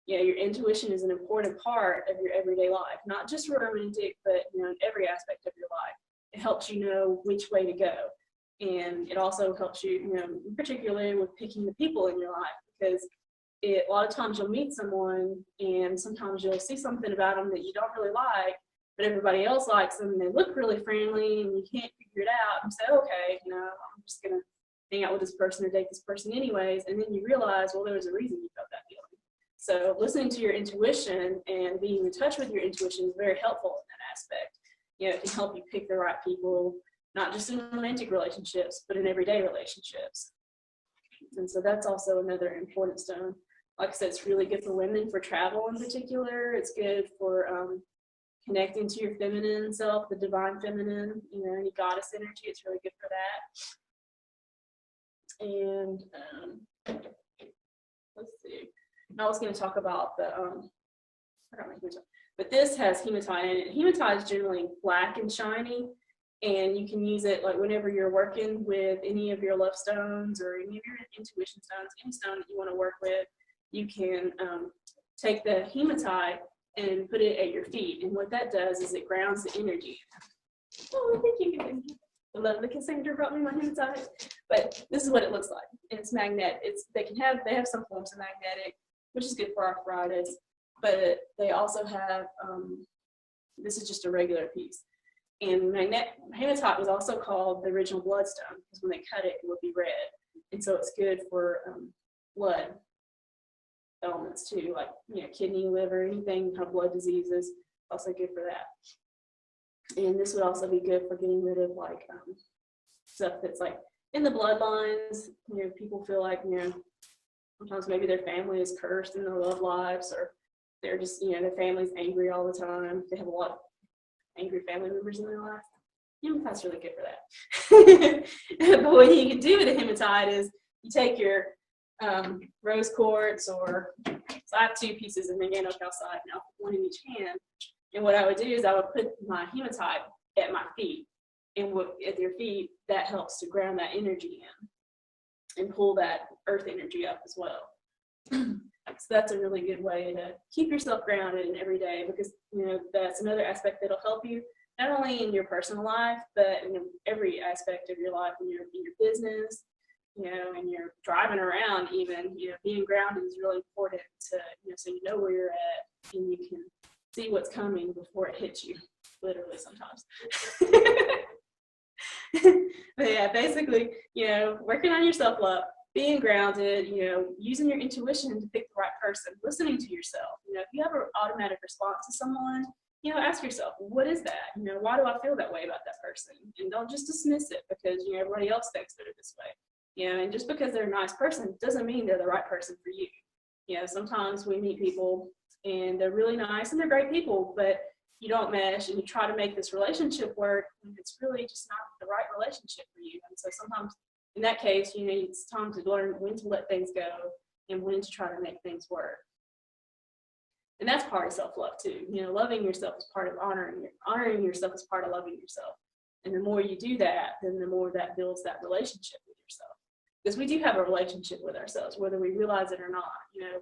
your intuition is an important part of your everyday life, not just romantic, but in every aspect of your life. It helps you know which way to go. And it also helps you, particularly with picking the people in your life, because a lot of times you'll meet someone and sometimes you'll see something about them that you don't really like, but everybody else likes them and they look really friendly and you can't figure it out and say, okay, I'm just going to hang out with this person or date this person anyways. And then you realize, well, there was a reason you felt that feeling. So listening to your intuition and being in touch with your intuition is very helpful in that aspect. It can help you pick the right people, not just in romantic relationships, but in everyday relationships. And so that's also another important stone. Like I said, it's really good for women for travel in particular. It's good for connecting to your feminine self, the divine feminine, any goddess energy. It's really good for that. And let's see. I was going to talk about the, but this has hematite in it. Hematite is generally black and shiny, and you can use it like whenever you're working with any of your love stones or any of your intuition stones, any stone that you want to work with. You can take the hematite and put it at your feet, and what that does is it grounds the energy. Oh, thank you. The lovely Cassandra brought me my hematite, but this is what it looks like. And it's magnetic. They have some forms of magnetic, which is good for arthritis, but they also have this is just a regular piece. And hematite was also called the original bloodstone because when they cut it, it would be red, and so it's good for blood elements too, like kidney, liver, anything kind of blood diseases. Also good for that. And this would also be good for getting rid of like stuff that's like in the bloodlines. People feel like sometimes maybe their family is cursed in their love lives, or they're just their family's angry all the time. They have a lot of angry family members in their life. Hematite's really good for that. But what you can do with the hematite is you take your rose quartz, or so I have 2 pieces of manganocalcite now, one in each hand. And what I would do is I would put my hematite at my feet, and at your feet, that helps to ground that energy in and pull that earth energy up as well. So that's a really good way to keep yourself grounded in every day, because that's another aspect that'll help you not only in your personal life, but in every aspect of your life, in your business, and you're driving around even, being grounded is really important to, so you know where you're at and you can see what's coming before it hits you, literally sometimes. But yeah, basically, working on your self-love, being grounded, using your intuition to pick the right person, listening to yourself. If you have an automatic response to someone, ask yourself, what is that? Why do I feel that way about that person? And don't just dismiss it because, everybody else thinks they're this way. And just because they're a nice person doesn't mean they're the right person for you. Sometimes we meet people and they're really nice and they're great people, but you don't mesh and you try to make this relationship work, and it's really just not the right relationship for you. And so sometimes in that case, it's time to learn when to let things go and when to try to make things work. And that's part of self-love too. Loving yourself is part of honoring yourself is part of loving yourself. And the more you do that, then the more that builds that relationship with yourself. Because we do have a relationship with ourselves, whether we realize it or not.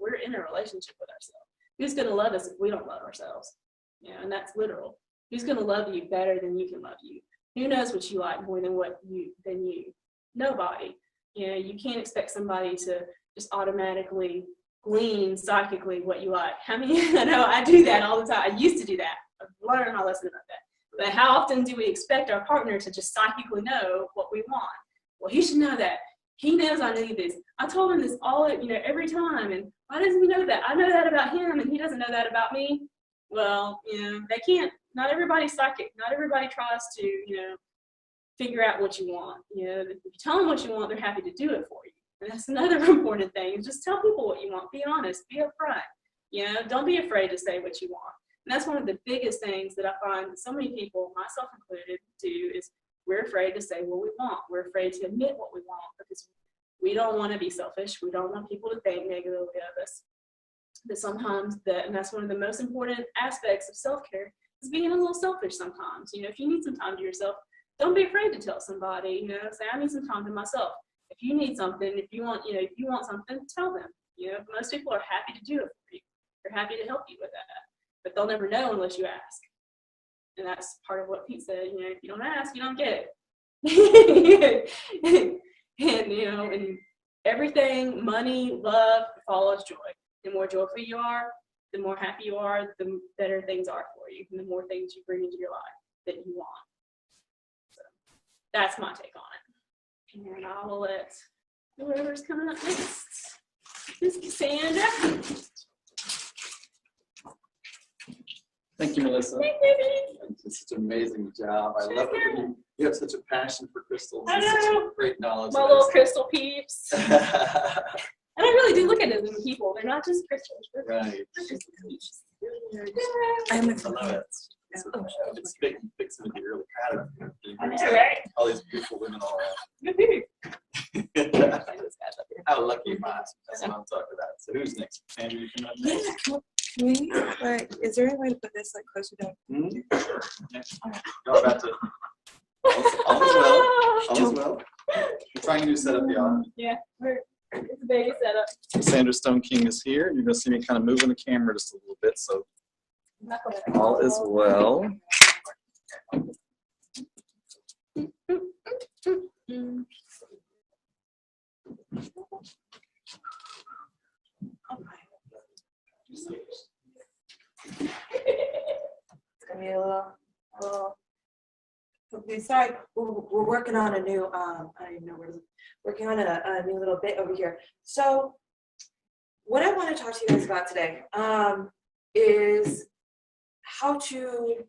We're in a relationship with ourselves. Who's going to love us if we don't love ourselves? And that's literal. Who's going to love you better than you can love you? Who knows what you like more than you? Nobody. You can't expect somebody to just automatically glean psychically what you like. I know I do that all the time. I used to do that. I've learned my lesson about that. But how often do we expect our partner to just psychically know what we want? Well, he should know that. He knows I need this. I told him this every time. And why doesn't he know that? I know that about him and he doesn't know that about me. Well, they can't not everybody's psychic. Not everybody tries to, figure out what you want. If you tell them what you want, they're happy to do it for you. And that's another important thing. Just tell people what you want. Be honest. Be upfront. Don't be afraid to say what you want. And that's one of the biggest things that I find that so many people, myself included, do is we're afraid to say what we want. We're afraid to admit what we want because we don't want to be selfish. We don't want people to think negatively of us. But sometimes, and that's one of the most important aspects of self-care, is being a little selfish sometimes. If you need some time to yourself, don't be afraid to tell somebody, say, I need some time to myself. If you need something, if you want something, tell them. Most people are happy to do it for you. They're happy to help you with that. But they'll never know unless you ask. And that's part of what Pete said, if you don't ask, you don't get it. And everything, money, love, follows joy. The more joyful you are, the more happy you are, the better things are for you, and the more things you bring into your life that you want. So that's my take on it. And I will let whoever's coming up next. Miss Cassandra. Thank you, Melissa. Thank you. You did such an amazing job. I love it. You have such a passion for crystals. I And such know. great knowledge. My little crystal peeps. And I really do look at them as people. They're not just crystals. Right. I'm I love it. It's big. Makes me really proud of you. I know, right? All these beautiful women all Good. around. How lucky am I? That's what I'm talking about. So who's next? Andrew, you come up Yeah, next. can we, is there any way to put this closer down? Sure. Yeah. Y'all about to. All is well. All is well. We're trying a new setup, y'all. Yeah, it's a baby setup. Sandra Stone King is here. You're going to see me kind of moving the camera just a little bit, so all is well. It's gonna be a little. Sorry, we're working on a new. I don't even know where to. Working on a new little bit over here. So, what I want to talk to you guys about today is how to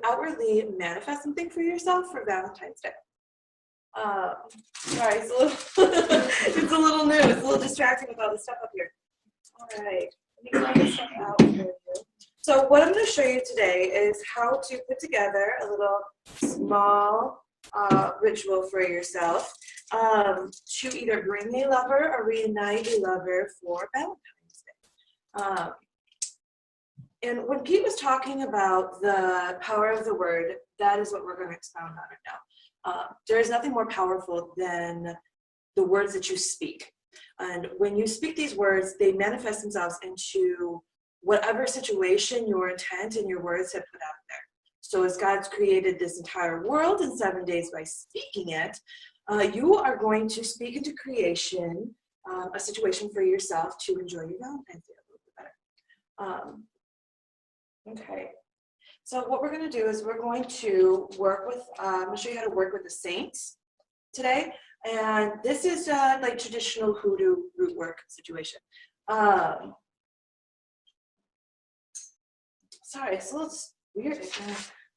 outwardly manifest something for yourself for Valentine's Day. Sorry, it's a little, it's a little new. It's a little distracting with all this stuff up here. All right, let me clear this stuff out for you. So what I'm going to show you today is how to put together a little small ritual for yourself to either bring a lover or reunite a lover for Valentine's Day. And when Pete was talking about the power of the word, that is what we're going to expound on right now. There is nothing more powerful than the words that you speak. And when you speak these words, they manifest themselves into whatever situation your intent and your words have put out there. So as God's created this entire world in 7 days by speaking it, you are going to speak into creation a situation for yourself to enjoy your Valentine's Day a little bit better. Okay. So what we're going to do is we're going to work with, I'm going to show you how to work with the saints today. And this is like traditional hoodoo root work situation. Sorry, it's a little weird.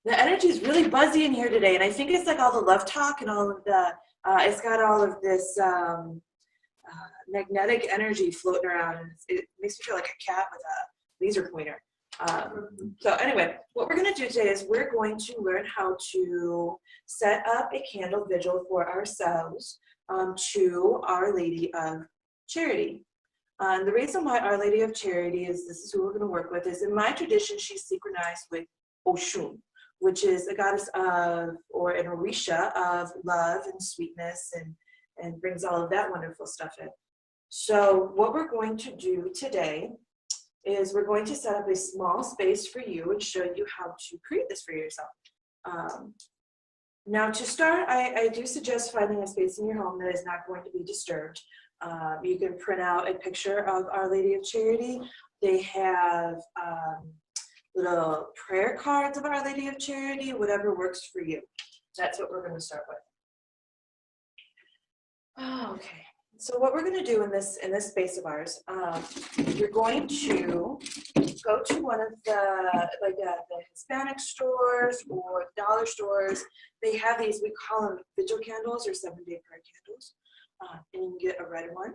The energy is really buzzy in here today, and I think it's like all the love talk and all of the, it's got all of this magnetic energy floating around, and it makes me feel like a cat with a laser pointer. So anyway, what we're going to do today is we're going to learn how to set up a candle vigil for ourselves to Our Lady of Charity. The reason why Our Lady of Charity is, this is who we're going to work with, is in my tradition, she's synchronized with Oshun, which is a goddess of, or an Orisha of love and sweetness, and brings all of that wonderful stuff in. So what we're going to do today is we're going to set up a small space for you and show you how to create this for yourself. Now to start, I do suggest finding a space in your home that is not going to be disturbed. You can print out a picture of Our Lady of Charity. They have little prayer cards of Our Lady of Charity, whatever works for you. That's what we're going to start with. Oh, okay. So what we're going to do in this space of ours, you're going to go to one of the Hispanic stores or dollar stores. They have these, we call them vigil candles or 7-day prayer candles, and you can get a red one.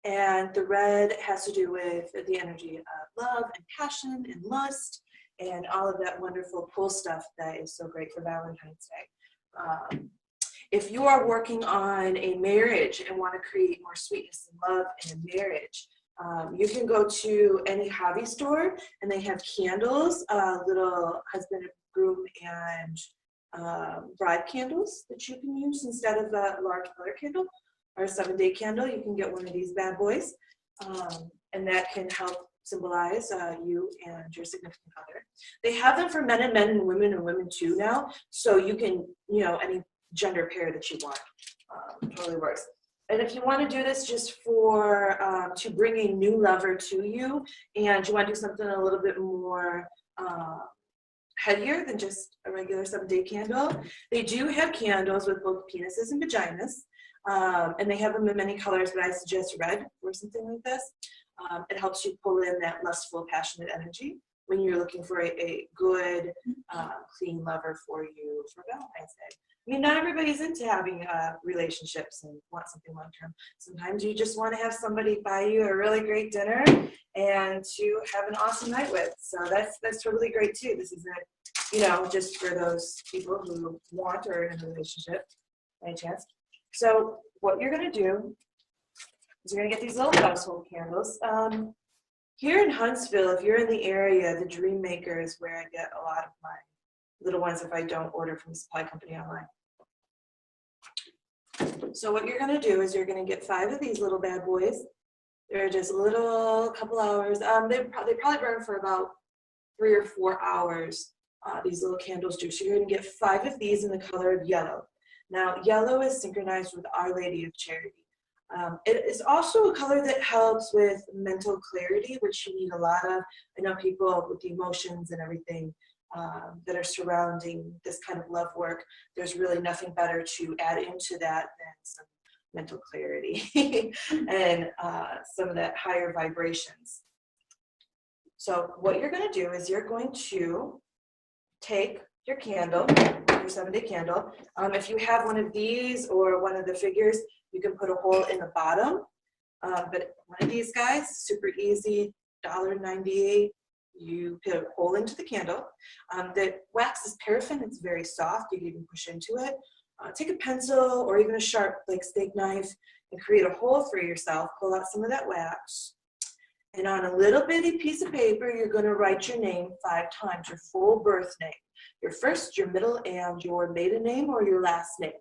And the red has to do with the energy of love and passion and lust and all of that wonderful cool stuff that is so great for Valentine's Day. If you are working on a marriage and want to create more sweetness and love in a marriage, you can go to any hobby store and they have candles, little husband and groom and bride candles that you can use instead of a large color candle or a 7-day candle. You can get one of these bad boys, and that can help symbolize you and your significant other. They have them for men and women too now, so you can, any gender pair that you want. Totally works. And if you want to do this just for to bring a new lover to you, and you want to do something a little bit more heavier than just a regular 7-day candle, they do have candles with both penises and vaginas, and they have them in many colors, but I suggest red or something like this. It helps you pull in that lustful, passionate energy when you're looking for a good, clean lover for you for Valentine's Day. I mean, not everybody's into having relationships and want something long-term. Sometimes you just want to have somebody buy you a really great dinner and to have an awesome night with. So that's totally great too. This isn't, just for those people who want or are in a relationship by chance. So what you're going to do is you're going to get these little household candles. Here in Huntsville, if you're in the area, the Dream Maker is where I get a lot of my little ones if I don't order from the supply company online. So what you're going to do is you're going to get 5 of these little bad boys. They're just little couple hours. They probably burn for about 3 or 4 hours, these little candles do. So you're going to get 5 of these in the color of yellow. Now, yellow is synchronized with Our Lady of Charity. It is also a color that helps with mental clarity, which you need a lot of. I know people with the emotions and everything that are surrounding this kind of love work, there's really nothing better to add into that than some mental clarity and some of that higher vibrations. So what you're going to do is you're going to take your candle, your 7-day candle. If you have one of these or one of the figures, you can put a hole in the bottom. But one of these guys, super easy, $1.98. You put a hole into the candle. The wax is paraffin. It's very soft. You can even push into it. Take a pencil or even a sharp steak knife and create a hole for yourself. Pull out some of that wax. And on a little bitty piece of paper, you're going to write your name 5 times, your full birth name. Your first, your middle, and your maiden name or your last name.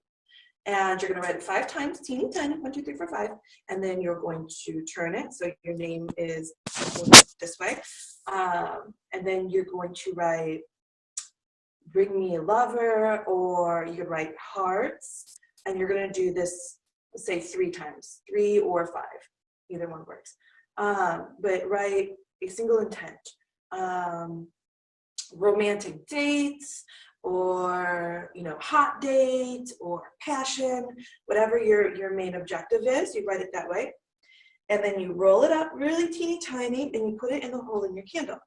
And you're going to write it 5 times, teeny tiny, 1, 2, 3, 4, 5. And then you're going to turn it so your name is this way. And then you're going to write, bring me a lover, or you could write hearts. And you're going to do this, let's say 3 times, 3 or 5. Either one works. But write a single intent. Romantic dates, or hot date, or passion, whatever your main objective is, you write it that way. And then you roll it up really teeny tiny and you put it in the hole in your candle.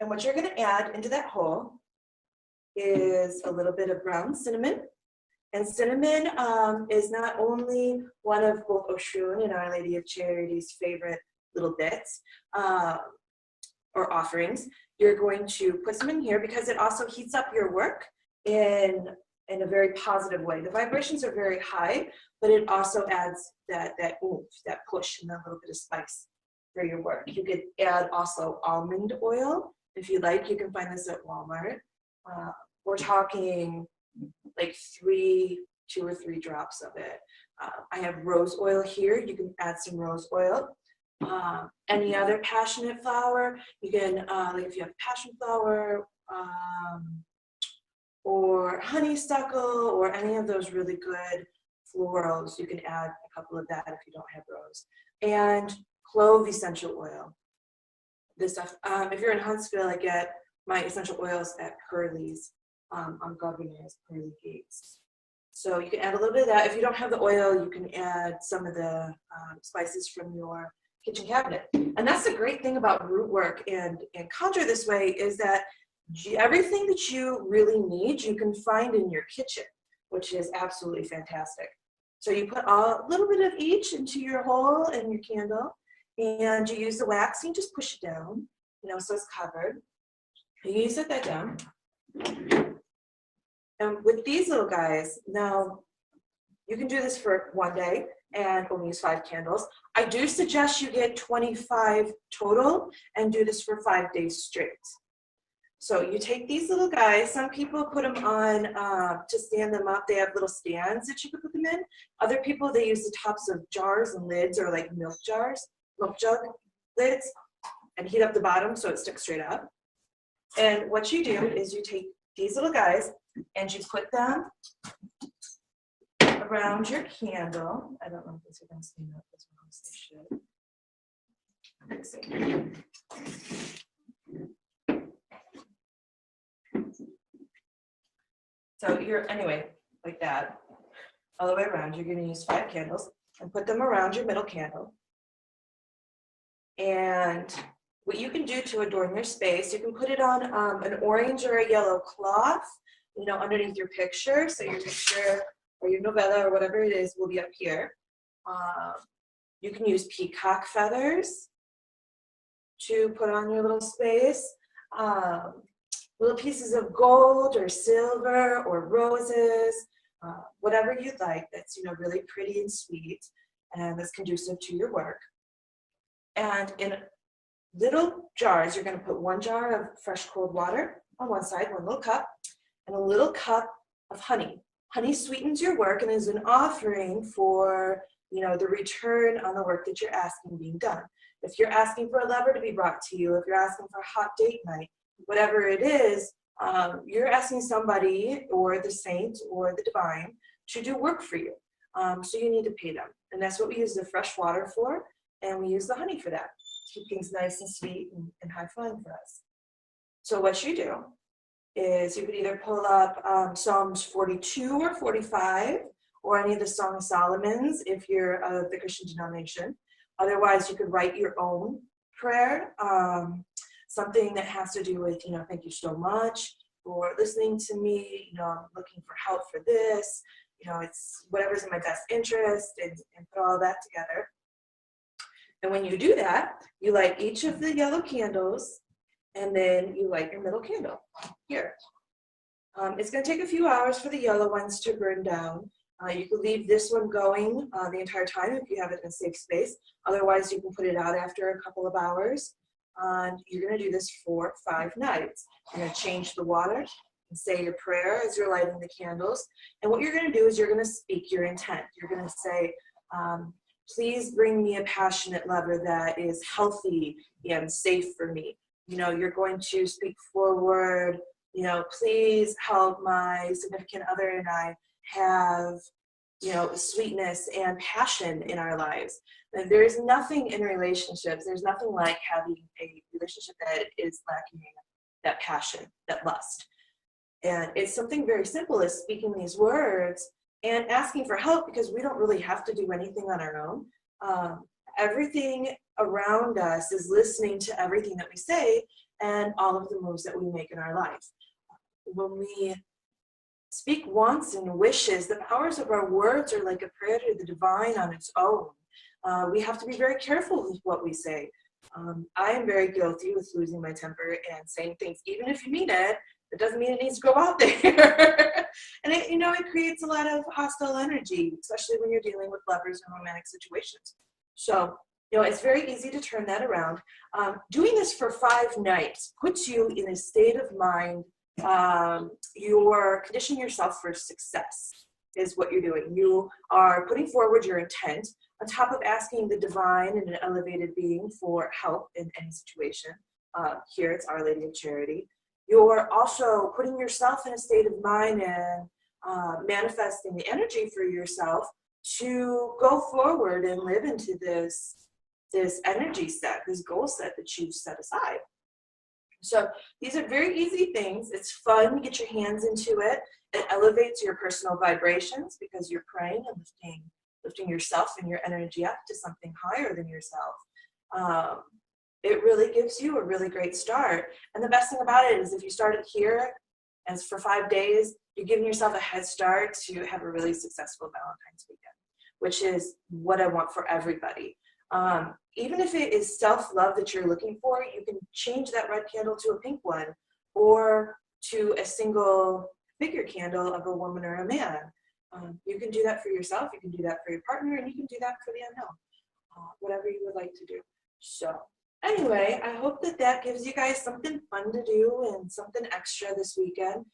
And what you're going to add into that hole is a little bit of ground cinnamon. And cinnamon is not only one of both Oshun and Our Lady of Charity's favorite little bits or offerings. You're going to put some in here because it also heats up your work in a very positive way. The vibrations are very high, but it also adds that oomph, that push, and a little bit of spice for your work. You could add also almond oil. If you like, you can find this at Walmart. We're talking like 2 or 3 drops of it. I have rose oil here. You can add some rose oil. Any other passionate flower, you can, like if you have passion flower, or honeysuckle, or any of those really good florals, you can add a couple of that if you don't have rose. And clove essential oil. This stuff, if you're in Huntsville, I get my essential oils at Curly's on Governor's, Pearly Gates. So you can add a little bit of that. If you don't have the oil, you can add some of the spices from your kitchen cabinet. And that's the great thing about root work and conjure this way is that everything that you really need, you can find in your kitchen, which is absolutely fantastic. So you put a little bit of each into your hole in your candle, and you use the wax and you just push it down, so it's covered. And you set that down. And with these little guys, now you can do this for one day and only use 5 candles. I do suggest you get 25 total and do this for 5 days straight. So you take these little guys, some people put them on to stand them up. They have little stands that you can put them in. Other people, they use the tops of jars and lids or like milk jug lids and heat up the bottom so it sticks straight up. And what you do is you take these little guys and you put them around your candle. I don't know if these are going to stand up as well as they should. Let's see. So anyway, like that, all the way around. You're going to use 5 candles and put them around your middle candle. And what you can do to adorn your space, you can put it on an orange or a yellow cloth, underneath your picture. So your picture or your novella or whatever it is will be up here. You can use peacock feathers to put on your little space. Little pieces of gold or silver or roses, whatever you'd like that's really pretty and sweet and that's conducive to your work. And in little jars, you're going to put 1 jar of fresh cold water on one side, 1 little cup, and a little cup of honey. Honey sweetens your work and is an offering for the return on the work that you're asking being done. If you're asking for a lover to be brought to you, if you're asking for a hot date night, whatever it is, you're asking somebody or the saint or the divine to do work for you. So you need to pay them. And that's what we use the fresh water for, and we use the honey for that. Keep things nice and sweet and high flying for us. So what you do is you could either pull up Psalms 42 or 45 or any of the Song of Solomon's if you're of the Christian denomination. Otherwise, you could write your own prayer. Something that has to do with, thank you so much for listening to me, I'm looking for help for this, it's whatever's in my best interest, and put all that together. And when you do that, you light each of the yellow candles, and then you light your middle candle here. It's going to take a few hours for the yellow ones to burn down. You can leave this one going the entire time if you have it in a safe space. Otherwise, you can put it out after a couple of hours. And you're going to do this for 5 nights. You're going to change the water and say your prayer as you're lighting the candles. And what you're going to do is you're going to speak your intent. You're going to say, please bring me a passionate lover that is healthy and safe for me. You're going to speak forward, please help my significant other and I have, sweetness and passion in our lives. And there's nothing in relationships, there's nothing like having a relationship that is lacking that passion, that lust. And it's something very simple as speaking these words and asking for help, because we don't really have to do anything on our own. Everything around us is listening to everything that we say and all of the moves that we make in our life. When we speak wants and wishes, the powers of our words are like a prayer to the divine on its own. We have to be very careful with what we say. I am very guilty with losing my temper and saying things, even if you mean it, it doesn't mean it needs to go out there. And it creates a lot of hostile energy, especially when you're dealing with lovers in romantic situations. So, it's very easy to turn that around. Doing this for 5 nights puts you in a state of mind. You're conditioning yourself for success is what you're doing. You are putting forward your intent on top of asking the divine and an elevated being for help in any situation. Here it's Our Lady of Charity. You're also putting yourself in a state of mind and manifesting the energy for yourself to go forward and live into this energy set, this goal set that you've set aside. So these are very easy things. It's fun. Get your hands into it. It elevates your personal vibrations because you're praying and lifting yourself and your energy up to something higher than yourself. It really gives you a really great start. And the best thing about it is if you start it here, and for 5 days, you're giving yourself a head start to have a really successful Valentine's weekend, which is what I want for everybody. Even if it is self-love that you're looking for, you can change that red candle to a pink one or to a single figure candle of a woman or a man. You can do that for yourself, you can do that for your partner, and you can do that for the unknown, whatever you would like to do. So anyway, I hope that that gives you guys something fun to do and something extra this weekend.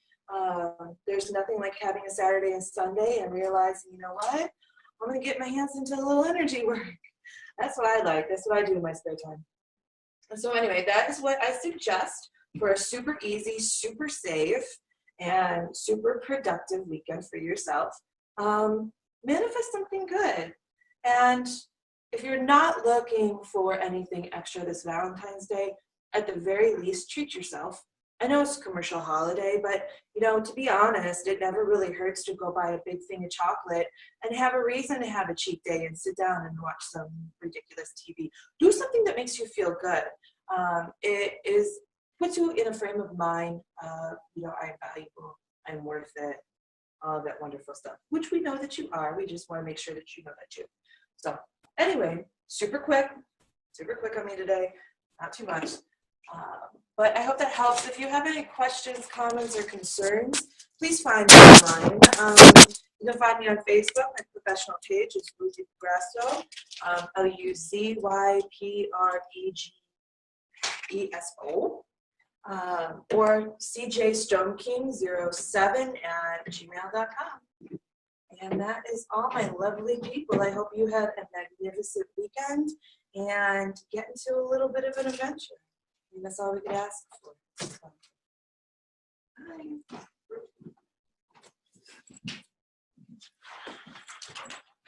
There's nothing like having a Saturday and Sunday and realizing, you know what, I'm going to get my hands into a little energy work. That's what I like. That's what I do in my spare time. And so anyway, that is what I suggest for a super easy, super safe, and super productive weekend for yourself. Manifest something good. And if you're not looking for anything extra this Valentine's Day, at the very least, treat yourself. I know it's a commercial holiday, but you know, to be honest, it never really hurts to go buy a big thing of chocolate and have a reason to have a cheat day and sit down and watch some ridiculous TV. Do something that makes you feel good. It puts you in a frame of mind of, you know, I'm valuable, I'm worth it, all that wonderful stuff, which we know that you are. We just want to make sure that you know that too. So anyway, super quick on me today, not too much. But I hope that helps. If you have any questions, comments, or concerns, please find me online. You can find me on Facebook. My professional page is Lucy Grasso, LucyPreggeso, or cjstoneking07@gmail.com. And that is all, my lovely people. I hope you have a magnificent weekend and get into a little bit of an adventure. And that's all we could ask for. Bye.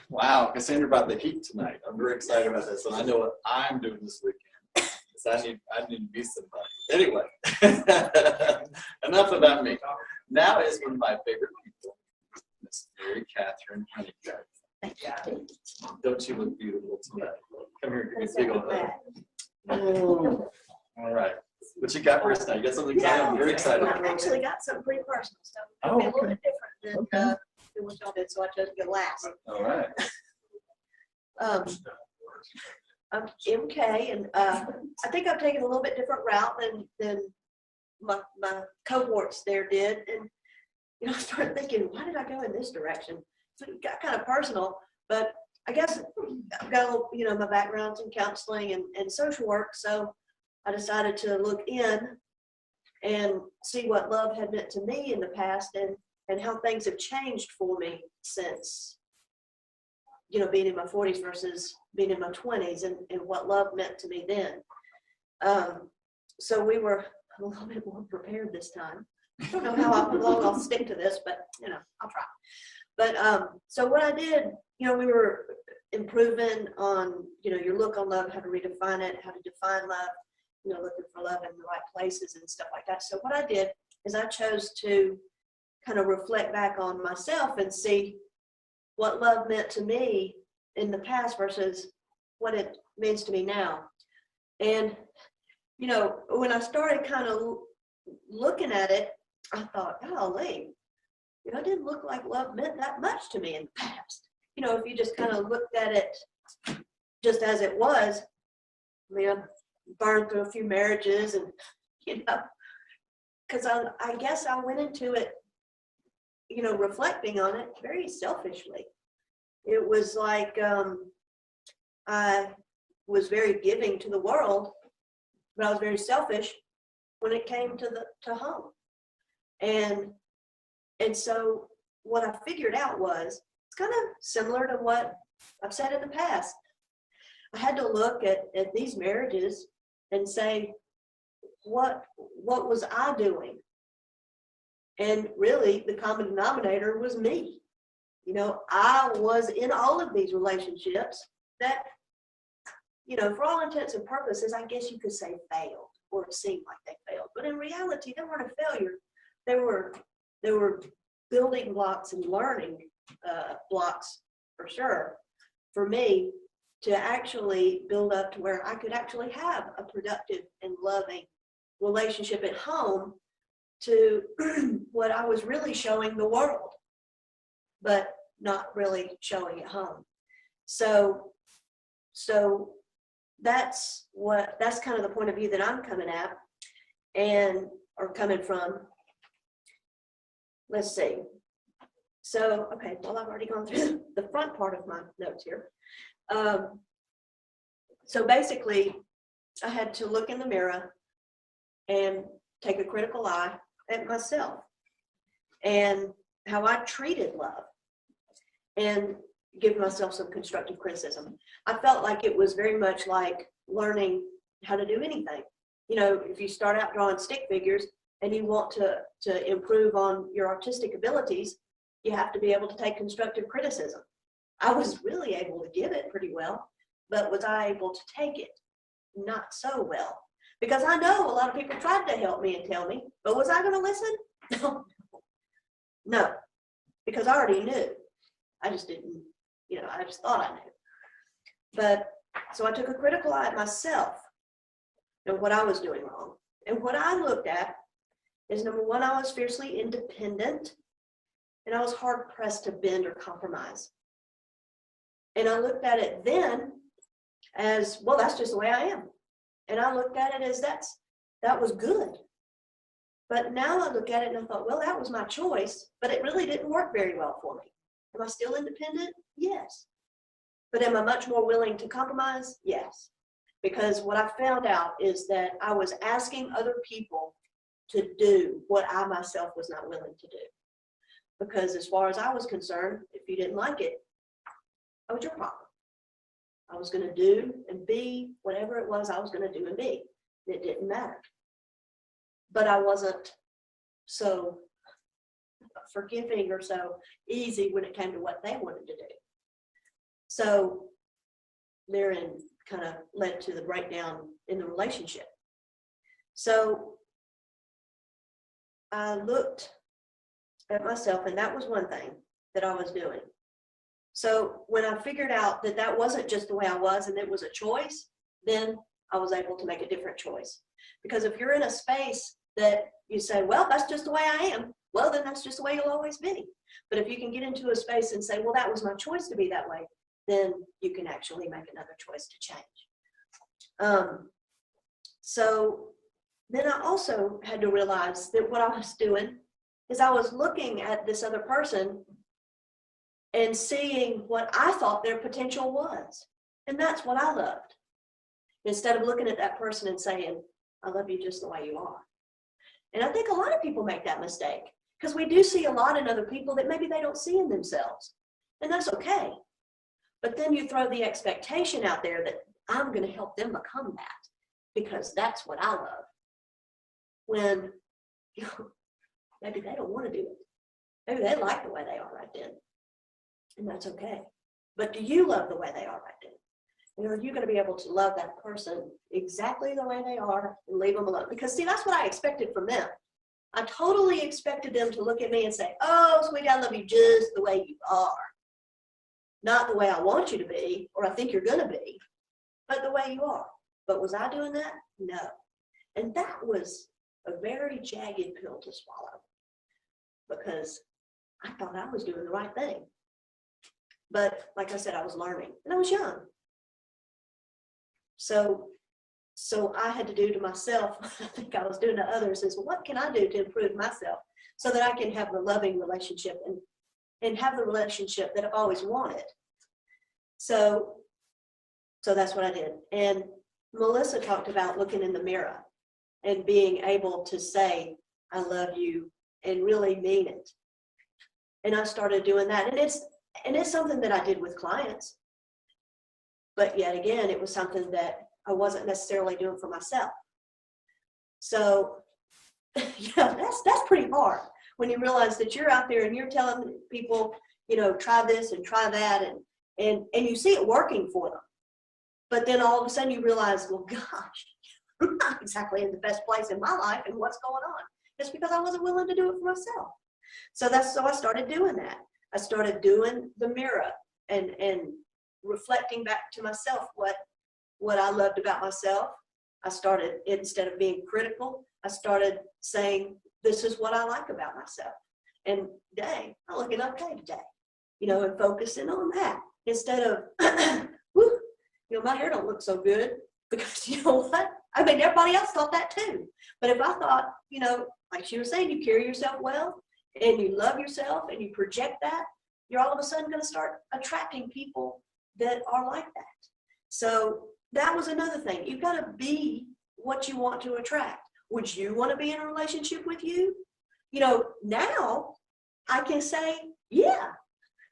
Wow, Cassandra brought the heat tonight. I'm very excited about this, and I know what I'm doing this weekend. So I need to be somebody. Anyway, enough about me. Now is one of my favorite people, Miss Mary Catherine Honeycutt. Don't you look beautiful tonight? Come here, give me a big old hug. All right. What you got for us now? You got something exciting? I'm very excited. I've actually got some pretty personal stuff. It'll be a little bit different than what y'all did, so I chose to go last. All right. I'm MK, and I think I've taken a little bit different route than my cohorts there did. And you know, I started thinking, why did I go in this direction? So it got kind of personal, but I guess I've got a little, you know, my background's in counseling and social work, so I decided to look in and see what love had meant to me in the past and how things have changed for me since, you know, being in my 40s versus being in my 20s and what love meant to me then. So we were a little bit more prepared this time. I don't know how long I'll stick to this, but, you know, I'll try. But so what I did, you know, we were improving on, you know, your look on love, how to redefine it, how to define love, you know, looking for love in the right places and stuff like that. So what I did is I chose to kind of reflect back on myself and see what love meant to me in the past versus what it means to me now. And, you know, when I started kind of looking at it, I thought, golly, you know, it didn't look like love meant that much to me in the past. You know, if you just kind of looked at it just as it was, I mean, I burned through a few marriages and, you know, because I guess I went into it, you know, reflecting on it very selfishly. It was like I was very giving to the world, but I was very selfish when it came to home. And so what I figured out was, it's kind of similar to what I've said in the past. I had to look at these marriages and say, what was I doing? And really, the common denominator was me. You know, I was in all of these relationships that, you know, for all intents and purposes, I guess you could say failed. or it seemed like they failed. But in reality, they weren't a failure. They were building blocks and learning blocks for sure for me to actually build up to where I could actually have a productive and loving relationship at home to what I was really showing the world, but not really showing at home. So that's kind of the point of view that I'm coming at or coming from. Let's see. So, okay, well, I've already gone through the front part of my notes here. So basically, I had to look in the mirror and take a critical eye at myself and how I treated love and give myself some constructive criticism. I felt like it was very much like learning how to do anything. You know, if you start out drawing stick figures and you want to improve on your artistic abilities, you have to be able to take constructive criticism. I was really able to give it pretty well, but was I able to take it? Not so well. Because I know a lot of people tried to help me and tell me, but was I going to listen? No, because I already knew. I just didn't, I just thought I knew. But so I took a critical eye at myself and what I was doing wrong. And what I looked at is, number one, I was fiercely independent and I was hard pressed to bend or compromise. And I looked at it then as, well, that's just the way I am. And I looked at it as that was good. But now I look at it and I thought, well, that was my choice, but it really didn't work very well for me. Am I still independent? Yes. But am I much more willing to compromise? Yes. Because what I found out is that I was asking other people to do what I myself was not willing to do. Because as far as I was concerned, if you didn't like it, that was your problem. I was going to do and be whatever it was I was going to do and be. It didn't matter. But I wasn't so forgiving or so easy when it came to what they wanted to do. So therein kind of led to the breakdown in the relationship. So I looked at myself, and that was one thing that I was doing. So when I figured out that that wasn't just the way I was and it was a choice, then I was able to make a different choice. Because if you're in a space that you say, well, that's just the way I am, well, then that's just the way you'll always be. But if you can get into a space and say, well, that was my choice to be that way, then you can actually make another choice to change. So then I also had to realize that what I was doing is I was looking at this other person and seeing what I thought their potential was. And that's what I loved. Instead of looking at that person and saying, I love you just the way you are. And I think a lot of people make that mistake because we do see a lot in other people that maybe they don't see in themselves. And that's okay. But then you throw the expectation out there that I'm going to help them become that because that's what I love. When maybe they don't want to do it. Maybe they like the way they are right then. And that's okay. But do you love the way they are right then? And are you going to be able to love that person exactly the way they are and leave them alone? Because see, that's what I expected from them. I totally expected them to look at me and say, oh, sweetie, I love you just the way you are. Not the way I want you to be, or I think you're going to be, but the way you are. But was I doing that? No. And that was a very jagged pill to swallow because I thought I was doing the right thing. But like I said, I was learning and I was young. So I had to do to myself, I think I was doing to others, is what can I do to improve myself so that I can have a loving relationship and have the relationship that I've always wanted. So that's what I did. And Melissa talked about looking in the mirror and being able to say, I love you, and really mean it. And I started doing that. And it's something that I did with clients. But yet again, it was something that I wasn't necessarily doing for myself. So yeah, that's pretty hard when you realize that you're out there and you're telling people, try this and try that, and you see it working for them. But then all of a sudden you realize, well, gosh, not exactly in the best place in my life and what's going on. It's because I wasn't willing to do it for myself. So I started doing that. I started doing the mirror and reflecting back to myself what I loved about myself. I started, instead of being critical, I started saying, this is what I like about myself. And dang, I'm looking okay today, you know, and focusing on that instead of, whew, you know, my hair don't look so good, because you know what? I mean, everybody else thought that too. But if I thought, you know, like she was saying, you carry yourself well and you love yourself and you project that, you're all of a sudden going to start attracting people that are like that. So that was another thing. You've got to be what you want to attract. Would you want to be in a relationship with you? You know, now I can say, yeah,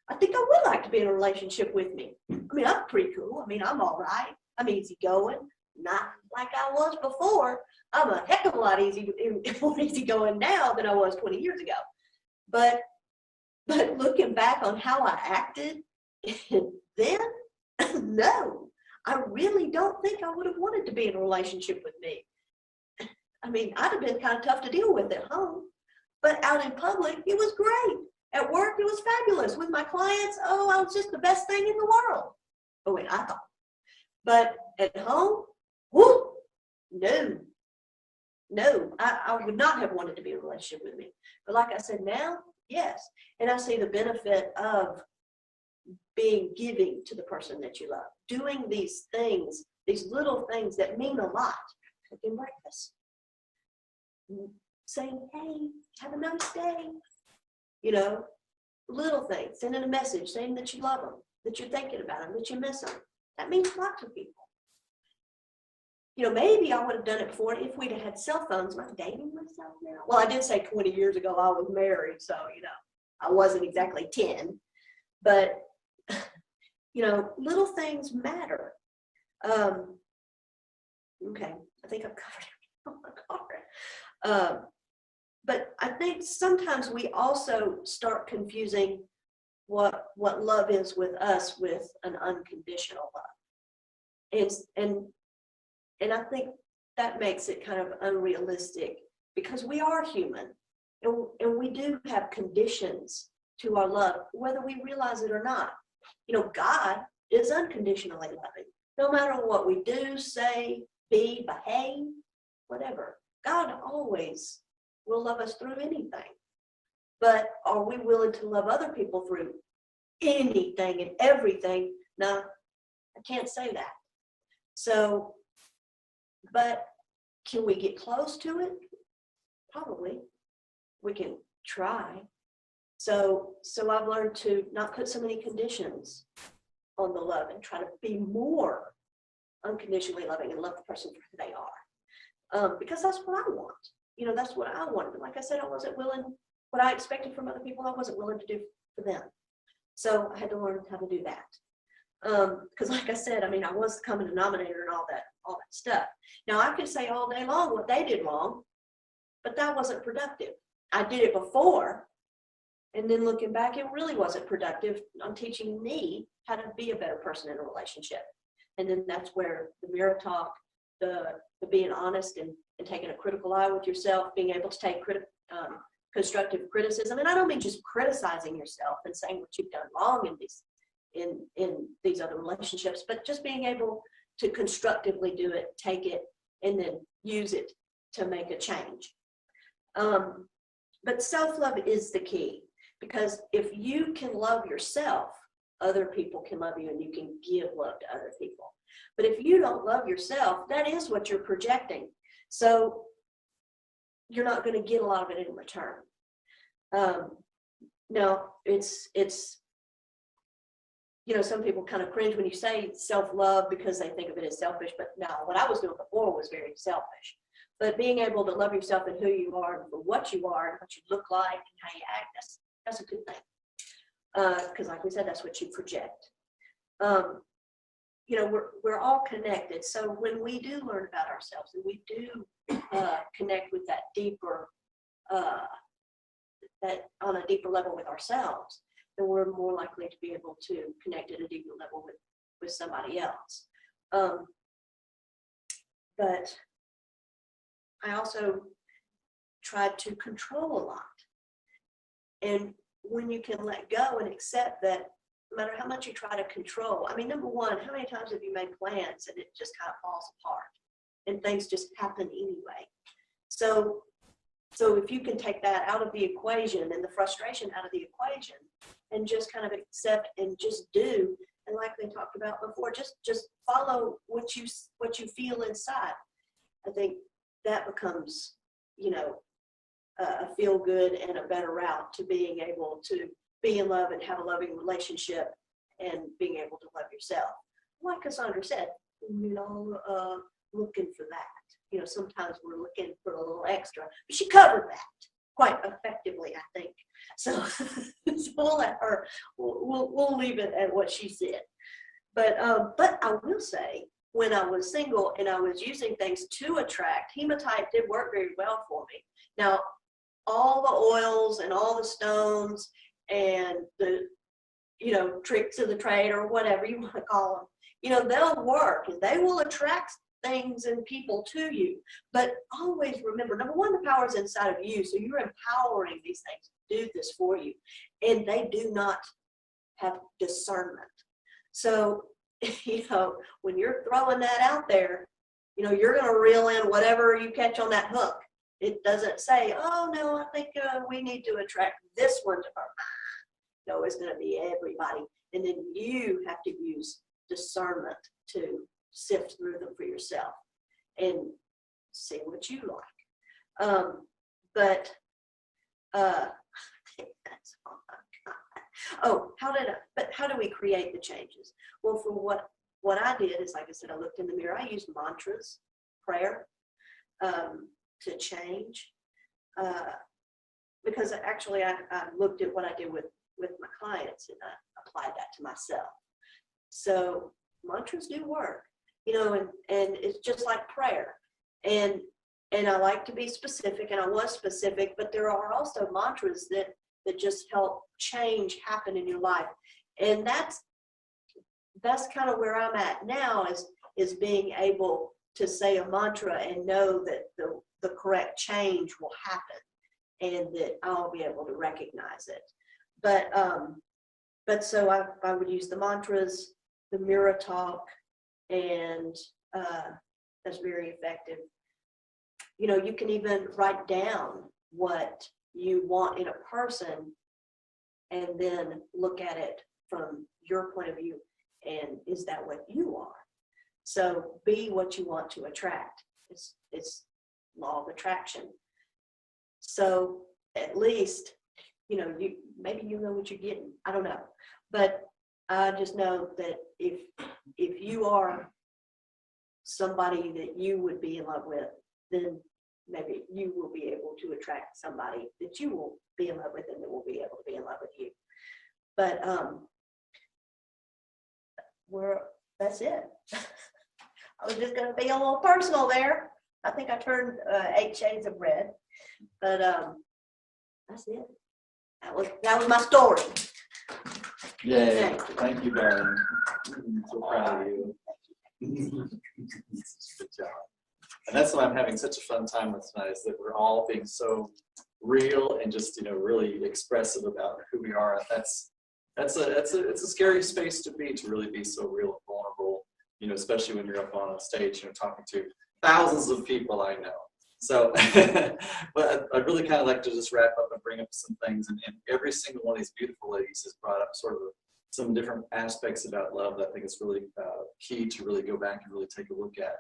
I think I would like to be in a relationship with me. I mean, I'm pretty cool. I mean, I'm all right. I'm easygoing, not like I was before. I'm a heck of a lot more easygoing now than I was 20 years ago. But looking back on how I acted then, no, I really don't think I would have wanted to be in a relationship with me. I mean, I'd have been kind of tough to deal with at home, but out in public, it was great. At work, it was fabulous. With my clients, oh, I was just the best thing in the world. Oh, wait, I thought. But at home, whoo, no, I would not have wanted to be in a relationship with me. But like I said, now, yes. And I see the benefit of being giving to the person that you love, doing these things, these little things that mean a lot. Cooking breakfast, saying, hey, have a nice day. You know, little things, sending a message saying that you love them, that you're thinking about them, that you miss them. That means a lot to people. You know, maybe I would have done it before if we'd have had cell phones. Am I dating myself now? Well, I did say 20 years ago I was married, so, you know, I wasn't exactly 10. But, you know, little things matter. Okay, I think I've covered it. But I think sometimes we also start confusing what love is with us with an unconditional love. And I think that makes it kind of unrealistic, because we are human and we do have conditions to our love, whether we realize it or not. You know, God is unconditionally loving. No matter what we do, say, be, behave, whatever, God always will love us through anything. But are we willing to love other people through anything and everything? No, I can't say that. So, but can we get close to it? Probably. We can try. So I've learned to not put so many conditions on the love and try to be more unconditionally loving and love the person for who they are. Because that's what I want. You know, that's what I wanted. But like I said, I wasn't willing, what I expected from other people, I wasn't willing to do for them. So I had to learn how to do that. Because like I said, I mean, I was the common denominator and all that stuff. Now I could say all day long what they did wrong, but that wasn't productive. I did it before, and then looking back, it really wasn't productive on teaching me how to be a better person in a relationship. And then that's where the mirror talk, the being honest and taking a critical eye with yourself, being able to take constructive criticism. And I don't mean just criticizing yourself and saying what you've done wrong in these other relationships, but just being able to constructively do it, take it, and then use it to make a change. But self-love is the key, because if you can love yourself, other people can love you and you can give love to other people. But if you don't love yourself, that is what you're projecting. So you're not going to get a lot of it in return. No, it's, you know, some people kind of cringe when you say self-love because they think of it as selfish, but no, what I was doing before was very selfish. But being able to love yourself and who you are and for what you are and what you look like and how you act, that's a good thing. Because like we said, that's what you project. You know, we're all connected. So when we do learn about ourselves and we do connect with that deeper, that on a deeper level with ourselves, then we're more likely to be able to connect at a deeper level with somebody else. But I also tried to control a lot. And when you can let go and accept that no matter how much you try to control, I mean, number one, how many times have you made plans and it just kind of falls apart and things just happen anyway? So if you can take that out of the equation and the frustration out of the equation and just kind of accept and just do, and like they talked about before, just follow what you feel inside. I think that becomes, you know, a feel good and a better route to being able to be in love and have a loving relationship and being able to love yourself. Like Cassandra said, you know, looking for that. You know, sometimes we're looking for a little extra, but she covered that quite effectively, I think. So, so we'll let her, we'll leave it at what she said. But I will say, when I was single and I was using things to attract, hematite did work very well for me. Now, all the oils and all the stones and the, you know, tricks of the trade or whatever you want to call them, you know, they'll work and they will attract things and people to you. But always remember, number one, the power is inside of you. So you're empowering these things to do this for you. And they do not have discernment. So, you know, when you're throwing that out there, you know, you're going to reel in whatever you catch on that hook. It doesn't say, oh, no, I think we need to attract this one to our mind. No, it's going to be everybody. And then you have to use discernment to sift through them for yourself and see what you like. But that's all I got. Oh, how do we create the changes? Well, for what I did is, like I said, I looked in the mirror. I used mantras, prayer, to change. Because actually I looked at what I did with my clients and I applied that to myself. So mantras do work, you know, and it's just like prayer. And I like to be specific, and I was specific, but there are also mantras that just help change happen in your life. And that's kind of where I'm at now, is being able to say a mantra and know that the correct change will happen and that I'll be able to recognize it. But so I would use the mantras, the mirror talk, and that's very effective. You know, you can even write down what you want in a person and then look at it from your point of view, and is that what you are? So be what you want to attract. It's law of attraction. So at least, you know, maybe you know what you're getting. I don't know. But I just know that if you are somebody that you would be in love with, then maybe you will be able to attract somebody that you will be in love with and that will be able to be in love with you. But that's it. I was just going to be a little personal there. I think I turned 8 shades of red, but that's it. That was my story. Yay! Thank you, darling. I'm so proud of you. Good job. And that's why I'm having such a fun time with tonight, is that we're all being so real and just, you know, really expressive about who we are. It's a scary space to really be so real and vulnerable, you know, especially when you're up on a stage, you know, talking to thousands of people I know. So, but I'd really kind of like to just wrap up and bring up some things. And every single one of these beautiful ladies has brought up sort of some different aspects about love that I think is really key to really go back and really take a look at.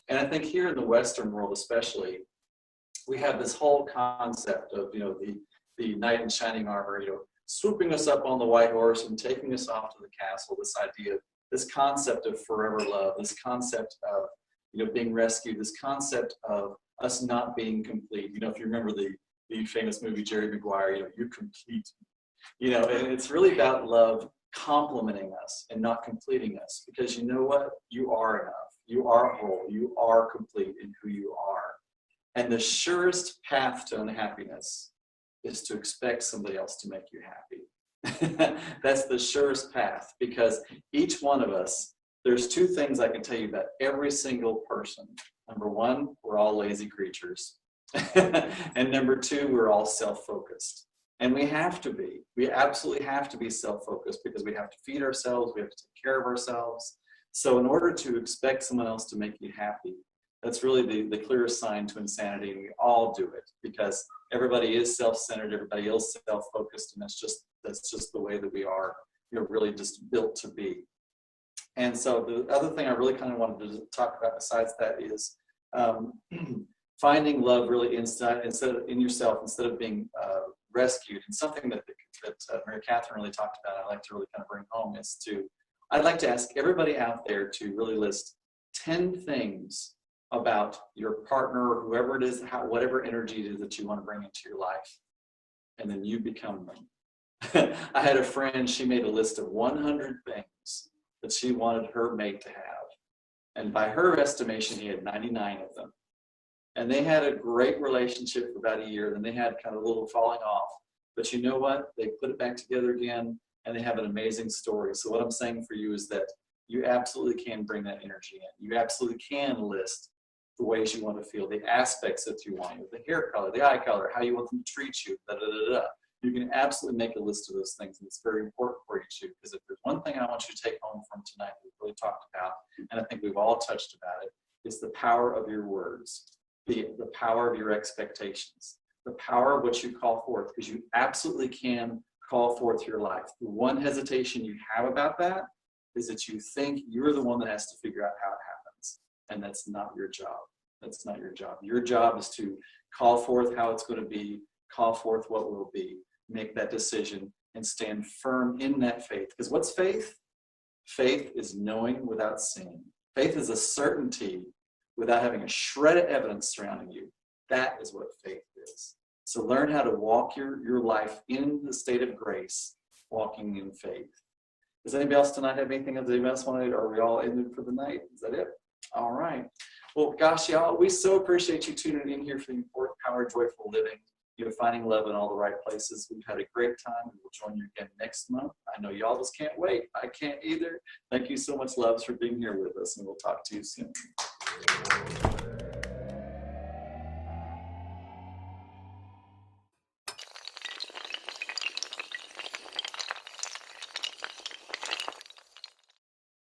And I think here in the Western world especially, we have this whole concept of, you know, the knight in shining armor, you know, swooping us up on the white horse and taking us off to the castle, this idea, this concept of forever love, this concept of, you know, being rescued, this concept of us not being complete. You know, if you remember the famous movie Jerry Maguire, you know, you're complete. You know, and it's really about love complementing us and not completing us, because you know what? You are enough. You are whole. You are complete in who you are. And the surest path to unhappiness is to expect somebody else to make you happy. That's the surest path, because each one of us, there's two things I can tell you about every single person Number one, we're all lazy creatures. And number two, we're all self-focused. And we have to be. We absolutely have to be self-focused because we have to feed ourselves, we have to take care of ourselves. So in order to expect someone else to make you happy, that's really the clearest sign to insanity, and we all do it because everybody is self-centered, everybody is self-focused, and that's just the way that we are, really just built to be. And so the other thing I really kind of wanted to talk about besides that is finding love really instead of in yourself instead of being rescued. And something that Mary Catherine really talked about, I'd like to really kind of bring home is I'd like to ask everybody out there to really list 10 things about your partner or whoever it is, whatever energy it is that you want to bring into your life, and then you become them. I had a friend, she made a list of 100 things that she wanted her mate to have. And by her estimation, he had 99 of them. And they had a great relationship for about a year. Then they had kind of a little falling off. But you know what? They put it back together again, and they have an amazing story. So what I'm saying for you is that you absolutely can bring that energy in. You absolutely can list the ways you want to feel, the aspects that you want, the hair color, the eye color, how you want them to treat you, You can absolutely make a list of those things, and it's very important for you too, because if there's one thing I want you to take home from tonight that we've really talked about, and I think we've all touched about it, is the power of your words, the power of your expectations, the power of what you call forth, because you absolutely can call forth your life. The one hesitation you have about that is that you think you're the one that has to figure out how it happens, and that's not your job. That's not your job. Your job is to call forth how it's going to be, call forth what will be, make that decision, and stand firm in that faith. Because what's faith? Faith is knowing without seeing. Faith is a certainty without having a shred of evidence surrounding you. That is what faith is. So learn how to walk your life in the state of grace, walking in faith. Does anybody else tonight have anything? Does anybody else want to, are we all in for the night? Is that it? All right. Well, gosh, y'all, we so appreciate you tuning in here for the Important Power, Joyful Living. You're finding love in all the right places. We've had a great time, and we'll join you again next month. I know y'all just can't wait. I can't either. Thank you so much, loves, for being here with us, and we'll talk to you soon.